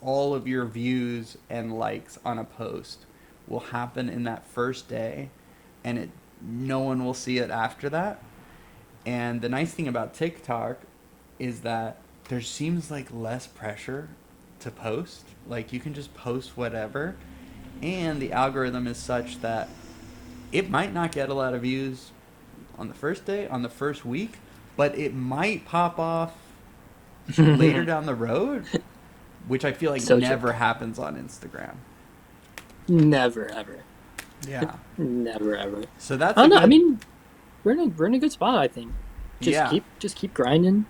all of your views and likes on a post will happen in that first day, and no one will see it after that. And the nice thing about TikTok is that there seems like less pressure to post. Like you can just post whatever, and the algorithm is such that it might not get a lot of views on the first day, on the first week, but it might pop off later down the road, which I feel like So true. never happens on Instagram. Never ever. Yeah. Never ever. So that's I don't a know. good, I mean, we're in a good spot. I think. yeah. Just keep grinding.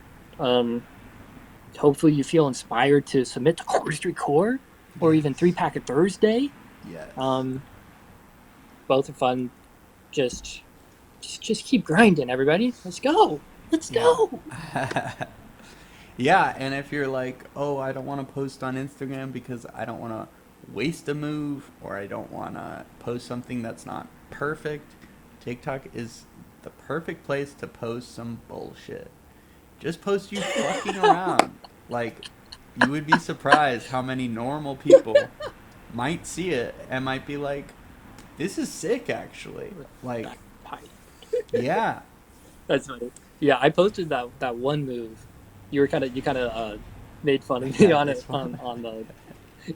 Hopefully you feel inspired to submit to Cardistry Core or even 3-pack of Thursday. Yes. Both are fun. Just keep grinding, everybody. Let's go. Let's go. Yeah, and if you're like, oh, I don't want to post on Instagram because I don't want to waste a move, or I don't want to post something that's not perfect, TikTok is the perfect place to post some bullshit. Just post you fucking around. Like, you would be surprised how many normal people might see it and might be like, this is sick, actually. Like, yeah. That's funny. Yeah, I posted that one move. You kind of made fun of me Yeah, on this it one. on the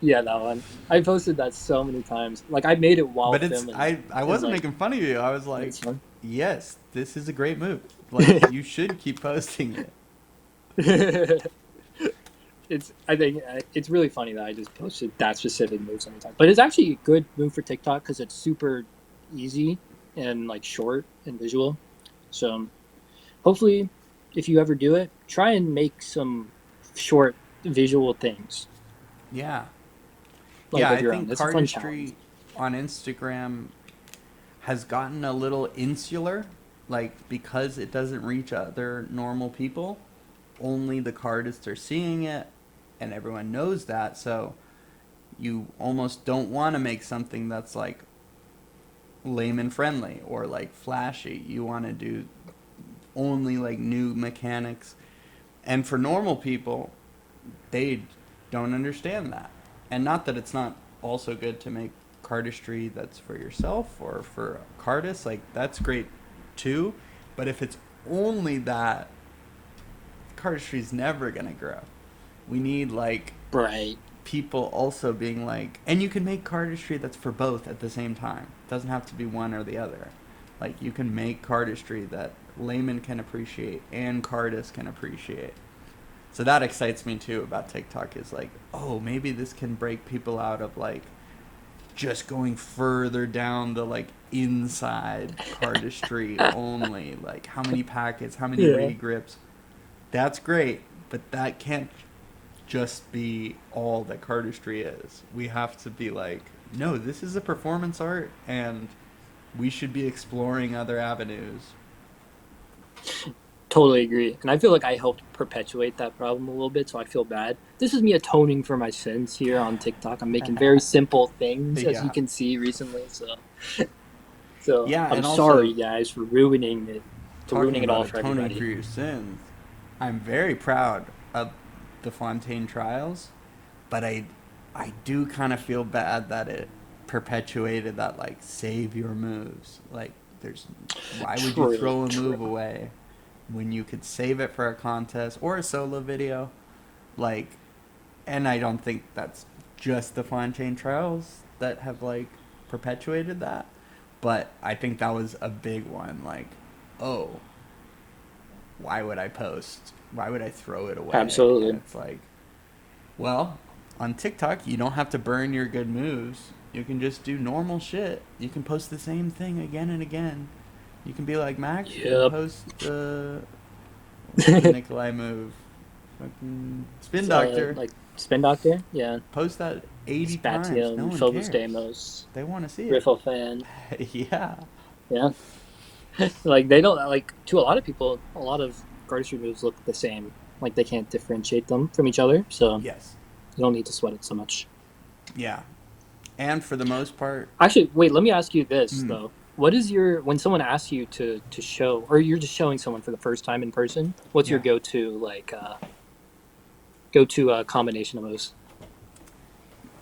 yeah, that one. I posted that so many times. Like I made it while But it's filming. I wasn't like, making fun of you. I was like, it's fun. yes, this is a great move. Like you should keep posting it. I think it's really funny that I just posted that specific move so many times. But it's actually a good move for TikTok because it's super easy and like short and visual. So hopefully, if you ever do it, try and make some short visual things. Yeah. Like Yeah, of I your think own. It's a fun challenge. cardistry on Instagram has gotten a little insular, like because it doesn't reach other normal people. Only the cardists are seeing it, and everyone knows that. So you almost don't want to make something that's like layman friendly or like flashy. You want to do only like new mechanics, and for normal people, they don't understand that. And not that it's not also good to make cardistry that's for yourself or for cardists, like that's great too. But if it's only that, cardistry's never gonna grow. We need like Right. people also being like, and you can make cardistry that's for both at the same time. It doesn't have to be one or the other. Like you can make cardistry that laymen can appreciate and cardists can appreciate. So that excites me too about TikTok is like, oh, maybe this can break people out of like just going further down the like inside cardistry only. Like how many packets, how many re-grips. That's great, but that can't just be all that cardistry is. We have to be like, no, this is a performance art and we should be exploring other avenues. Totally agree. And I feel like I helped perpetuate that problem a little bit, so I feel bad. This is me atoning for my sins here on TikTok. I'm making very simple things, as you can see recently. So Yeah, I'm and also, sorry, guys, for ruining it. Talking all about for atoning everybody. for your sins, I'm very proud of the Fontaine trials, but I do kind of feel bad that it perpetuated that like save your moves. Like there's why would you throw a move away? when you could save it for a contest or a solo video, like, and I don't think that's just the Flying Chain Trials that have like perpetuated that, but I think that was a big one. Like, oh, why would I post? Why would I throw it away? Absolutely. And it's like, well, on TikTok, you don't have to burn your good moves. You can just do normal shit. You can post the same thing again and again. You can be like Max. You can Yep. post what's the Nikolai move? Fucking Spin Doctor. Like Spin Doctor, yeah. Post that 80 times. Spatium, No one Phobos cares. Deimos, They want to see it. Riffle Fan. Yeah. Yeah. Like, they don't, like, to a lot of people, a lot of cardistry moves look the same. Like, they can't differentiate them from each other, so Yes. you don't need to sweat it so much. Yeah. And for the most part, Actually, wait, let me ask you this, though. What is when someone asks you to show, or you're just showing someone for the first time in person, what's your Yeah. go-to combination of those?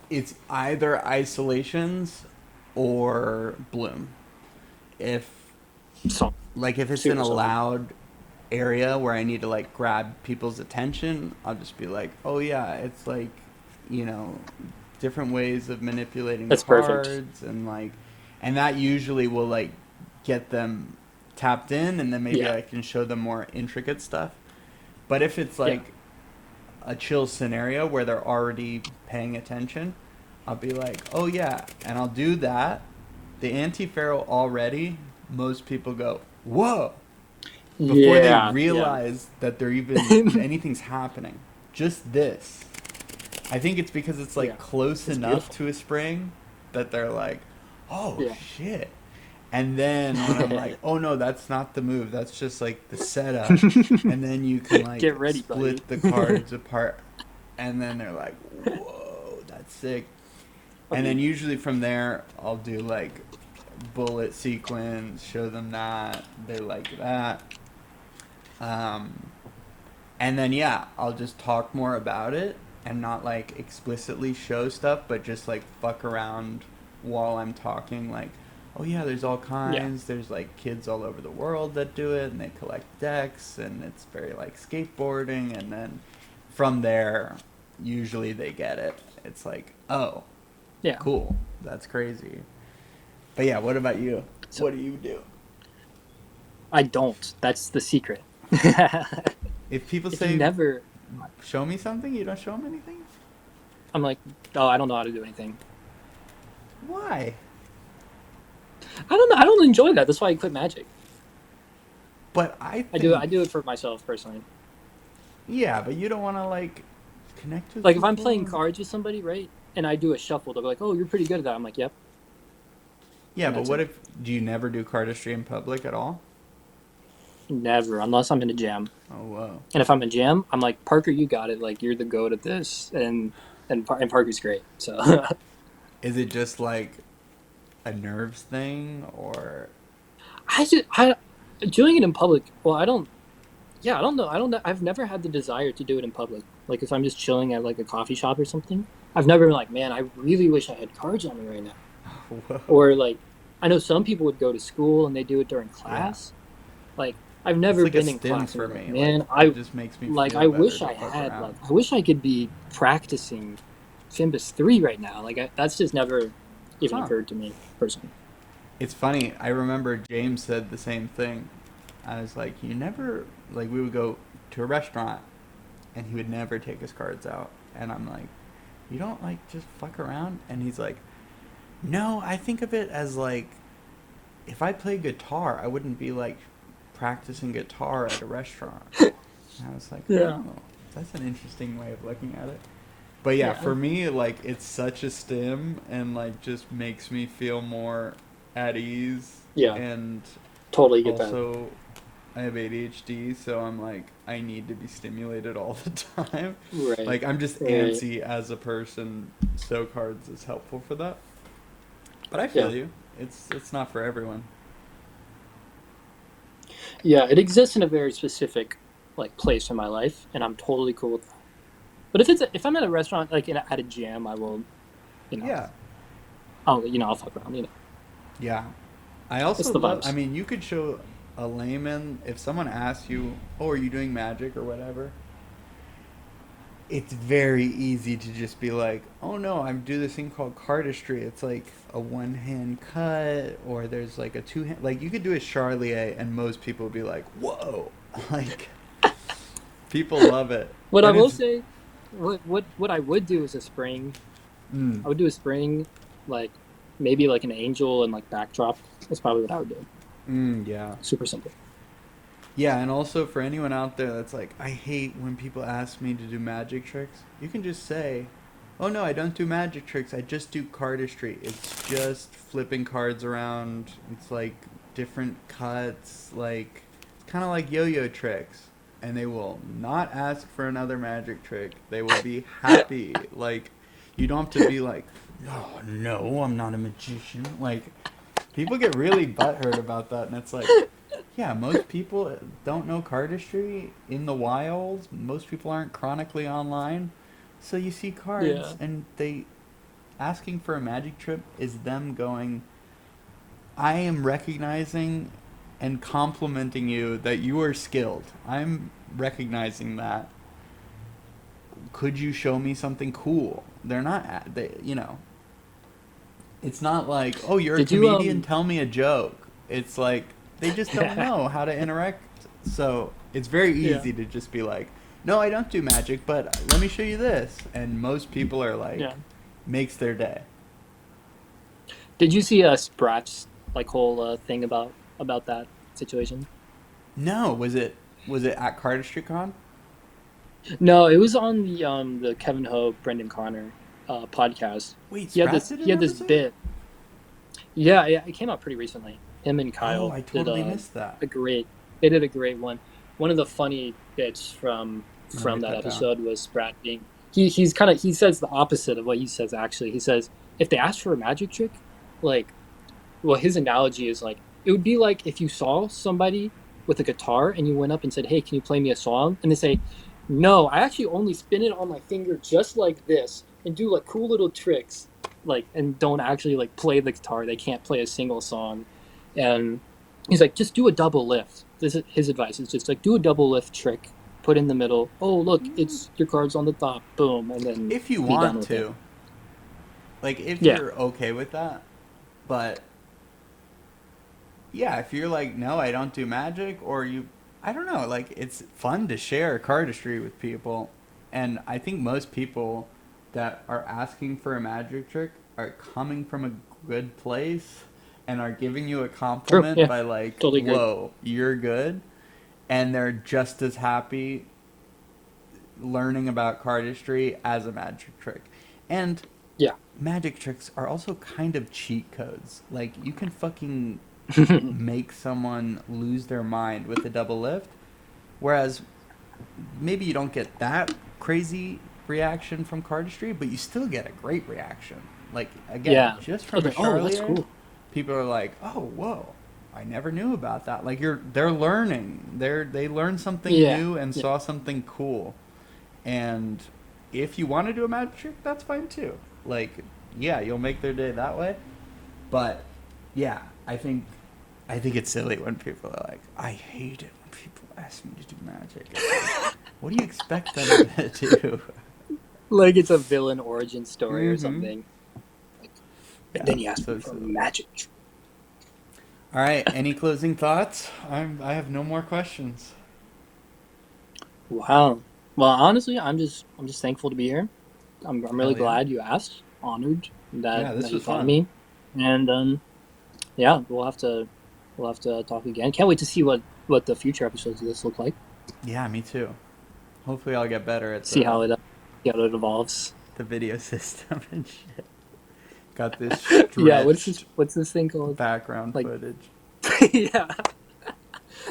it's either isolations or bloom. If So, if it's Super in a simple. loud area where I need to like grab people's attention, I'll just be like, oh yeah, it's like, different ways of manipulating That's cards perfect. and that usually will like get them tapped in, and then maybe Yeah. I can show them more intricate stuff. But if it's like a chill scenario where they're already paying attention, I'll be like, oh yeah, and I'll do that. The anti-feral already, most people go, whoa, before they realize that they're even anything's happening. Just this. I think it's because it's like close It's enough beautiful. to a spring that they're like, oh Yeah. shit. And then when I'm like, oh no, that's not the move. That's just like the setup. And then you can like Get ready, split buddy. the cards apart. And then they're like, whoa, that's sick. And then usually from there, I'll do like bullet sequence, show them that. They like that. And then, yeah, I'll just talk more about it and not like explicitly show stuff, but just like fuck around while I'm talking. Like, oh yeah, there's all kinds. There's like kids all over the world that do it, and they collect decks, and it's very like skateboarding. And then from there, usually they get it. It's like, oh, Yeah. cool, that's crazy. But yeah, what about you? So- What do you do? I don't. That's the secret. If people If say, you never, show me something, you don't show them anything? I'm like, oh, I don't know how to do anything. Why? I don't know. I don't enjoy that. That's why I quit Magic. But I I do it for myself personally. Yeah, but you don't want to like connect with Like, if I'm people? playing cards with somebody, right, and I do a shuffle, they'll be like, oh, you're pretty good at that. I'm like, yep. Yeah, and but that's what it. if, do you never do cardistry in public at all? Never, unless I'm in a jam. Oh, whoa. And if I'm in a jam, I'm like, Parker, you got it. Like, you're the goat at this, and Parker's great. So Is it just like a nerves thing, or doing it in public. Well, I don't. Yeah, I don't know. I've never had the desire to do it in public. Like, if I'm just chilling at like a coffee shop or something, I've never been like, man, I really wish I had cards on me right now. whoa. Or like, I know some people would go to school and they do it during class. Like, I've never It's like been a in stim class. for and I'm me. like, man, Like, it just makes me like feel I better wish to I fuck had around. like I wish I could be practicing Fimbus 3 right now. Like, that's just never even Huh. occurred to me personally. It's funny. I remember James said the same thing. I was like, you never, like, we would go to a restaurant and he would never take his cards out. And I'm like, you don't, like, just fuck around? And he's like, no, I think of it as, like, if I play guitar, I wouldn't be, like, practicing guitar at a restaurant. And I was like, Yeah. oh, that's an interesting way of looking at it. But yeah, for me, like, it's such a stim and, like, just makes me feel more at ease. Yeah. And Totally get that. also, I have ADHD, so I'm like, I need to be stimulated all the time. Right. Like, I'm just Right. antsy as a person, so cards is helpful for that. But I feel you. It's not for everyone. Yeah, it exists in a very specific like place in my life, and I'm totally cool with that. But if I'm at a restaurant, like at a jam, I will, Yeah. I'll fuck around, Yeah. I It's also the love, vibes. I mean, you could show a layman, if someone asks you, "Oh, are you doing magic or whatever?" It's very easy to just be like, "Oh no, I do this thing called cardistry. It's like a one-hand cut, or there's like a two-hand. Like you could do a charlier, and most people would be like, "Whoa!" Like people love it, What I and will it's say, what I would do is a spring. mm, I would do a spring, like maybe like an angel and like backdrop. That's probably what I would do. yeah. Super simple. Yeah, and also for anyone out there that's like, I hate when people ask me to do magic tricks, you can just say, "Oh no, I don't do magic tricks. I just do cardistry. It's just flipping cards around. It's like different cuts, like it's kind of like yo-yo tricks." And they will not ask for another magic trick. They will be happy. Like you don't have to be like, "Oh no, I'm not a magician." Like people get really butthurt about that, and it's like, yeah, most people don't know cardistry in the wild. Most people aren't chronically online. So you see cards Yeah. and they asking for a magic trip is them going, I am recognizing and complimenting you that you are skilled. I'm recognizing that. Could you show me something cool? They're not, it's not like, oh, you're a Did you comedian, tell me a joke. It's like they just don't Yeah. know how to interact. So it's very Yeah. easy to just be like, no, I don't do magic, but let me show you this. And most people are like, Yeah. makes their day. Did you see Sprat's like whole thing about that situation? No, was it at Cardistry Con? No, it was on the Kevin Ho, Brendan Connor podcast. Wait, He had Sprat this did he an had this episode? bit. Yeah, yeah, it came out pretty recently. Him and Oh, Kyle I did totally missed that. a great. They did a great one. One of the funny bits from I'm gonna write that that down. episode was Sprat being he says the opposite of what he says actually. He says if they ask for a magic trick, like well his analogy is like it would be like if you saw somebody with a guitar and you went up and said, "Hey, can you play me a song?" and they say, "No, I actually only spin it on my finger just like this and do like cool little tricks." Like and don't actually like play the guitar. They can't play a single song. And he's like, just do a double lift. This is his advice. Is just like do a double lift trick, put in the middle. Oh look, it's your cards on the top. Boom, and then If you be done want with it. to. Like if Yeah. you're okay with that. But yeah, if you're like, no, I don't do magic, or you, I don't know, like it's fun to share cardistry with people, and I think most people that are asking for a magic trick are coming from a good place and are giving you a compliment Yeah. by like, Totally agree. whoa, you're good, and they're just as happy learning about cardistry as a magic trick, and Yeah. magic tricks are also kind of cheat codes. Like you can fucking make someone lose their mind with a double lift, whereas maybe you don't get that crazy reaction from cardistry, but you still get a great reaction. Like again, Yeah. just I from was a like, oh, that's charlier, cool. people are like, "Oh, whoa, I never knew about that." Like they're learning. They learned something Yeah. new and Yeah. saw something cool. And if you want to do a magic trick, that's fine too. Like, yeah, you'll make their day that way. But yeah, I think it's silly when people are like, I hate it when people ask me to do magic. It's like, what do you expect them to do? Like it's a villain origin story or Mhm. something. Like, Yeah, and then he asked so me for silly. magic trick. All right, any closing thoughts? I have no more questions. Wow. Well, honestly, I'm just thankful to be here. I'm really Hell yeah. glad you asked. Honored Yeah, this that you was thought of fun. me. And yeah, we'll have to talk again. Can't wait to see what the future episodes of this look like. Yeah, me too. Hopefully I'll get better at See how it evolves. the video system and shit. Got this stretched Yeah, what's this thing called? background Like- footage. Yeah.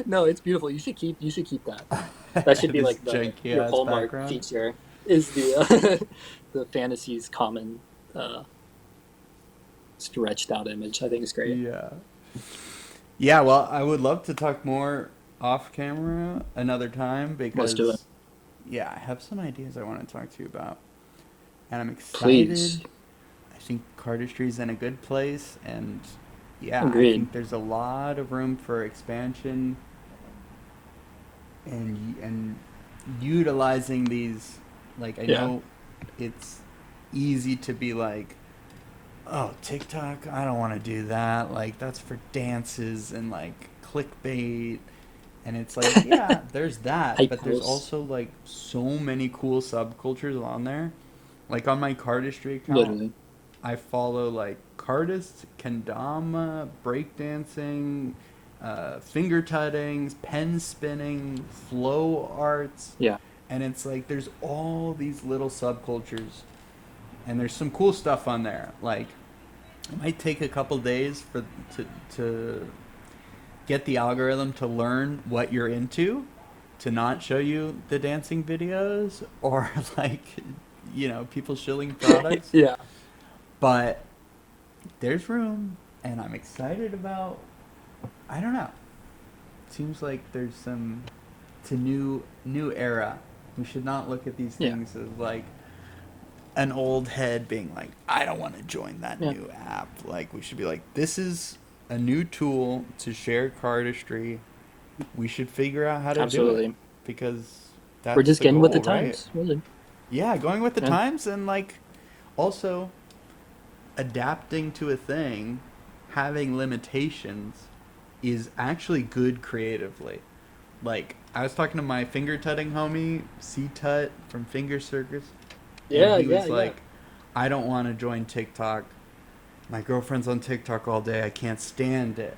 No, it's beautiful. You should keep that. That should be This like janky your ass hallmark background. feature. Is the the fantasies common stretched out image. I think it's great. Yeah. Yeah, well, I would love to talk more off camera another time because Let's do it. yeah, I have some ideas I want to talk to you about. And I'm excited. Please. I think cardistry's in a good place, and yeah, I Agreed. think there's a lot of room for expansion and utilizing these. Like, I Yeah. know it's easy to be like, oh, TikTok, I don't want to do that. Like, that's for dances and like clickbait. And it's like, yeah, there's that, Hype but there's house. also like so many cool subcultures on there. Like on my Cardistry account, Literally. I follow like Cardist, kendama, breakdancing, finger tuttings, pen spinning, flow arts, Yeah. and it's like there's all these little subcultures, and there's some cool stuff on there. Like it might take a couple days for to get the algorithm to learn what you're into, to not show you the dancing videos or like people shilling products. Yeah. But there's room, and I'm excited about. I don't know. Seems like there's some. It's a new era. We should not look at these Yeah. things as like an old head being like, I don't want to join that Yeah. new app. Like we should be like, this is a new tool to share cardistry. We should figure out how to do it Absolutely. because that's We're just the getting with the goal, right? times. Really. Yeah, going with the Yeah. times and like also adapting to a thing, having limitations is actually good creatively. Like I was talking to my finger tutting homie, C Tut from Finger Circus. Yeah, And he yeah, was like, I don't want to join TikTok. My girlfriend's on TikTok all day. I can't stand it.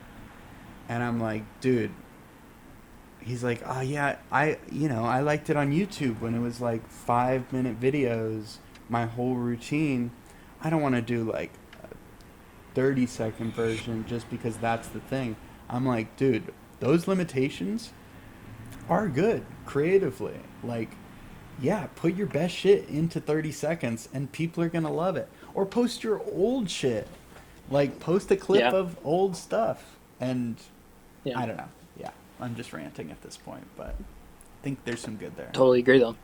And I'm like, dude. He's like, oh yeah, I liked it on YouTube when it was like 5-minute videos, my whole routine. I don't want to do like a 30-second version just because that's the thing. I'm like, dude, those limitations are good creatively. Like, yeah, put your best shit into 30 seconds and people are going to love it. Or post your old shit. Like, post a clip Yeah. of old stuff. And Yeah. I don't know. Yeah, I'm just ranting at this point, but I think there's some good there. Totally agree, though.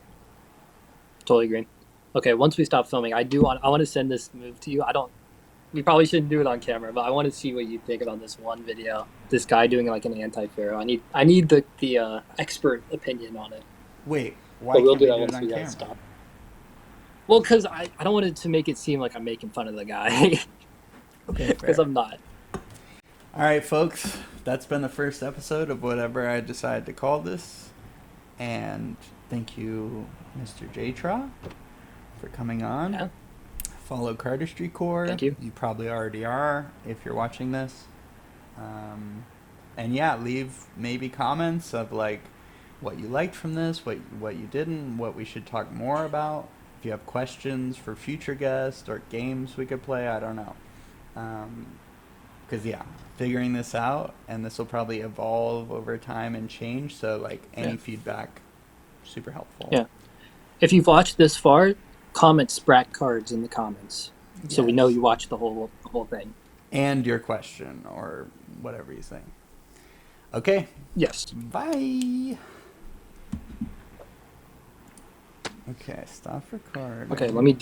Totally agree. Okay, once we stop filming, I want to send this move to you. We probably shouldn't do it on camera, but I want to see what you think about this one video. This guy doing like an anti-pharaoh. I need the expert opinion on it. Wait, why But we'll can't do we that do it once on we camera? gotta stop. Well, because I don't want it to make it seem like I'm making fun of the guy. Okay, Because fair. I'm not. All right, folks, that's been the first episode of whatever I decided to call this. And thank you, Mr. Jtra, for coming on. Yeah. Follow Cardistry Core. Thank you. You probably already are if you're watching this. And yeah, leave maybe comments of like what you liked from this, what you didn't, what we should talk more about. If you have questions for future guests or games we could play, I don't know. Because yeah, figuring this out, and this will probably evolve over time and change. So like any feedback, super helpful. Yeah. If you've watched this far, comment Sprat Cards in the comments, so we know Yes. you watched the whole thing. And your question or whatever you think. Okay. Yes. Bye. Okay, stop recording. Okay, let me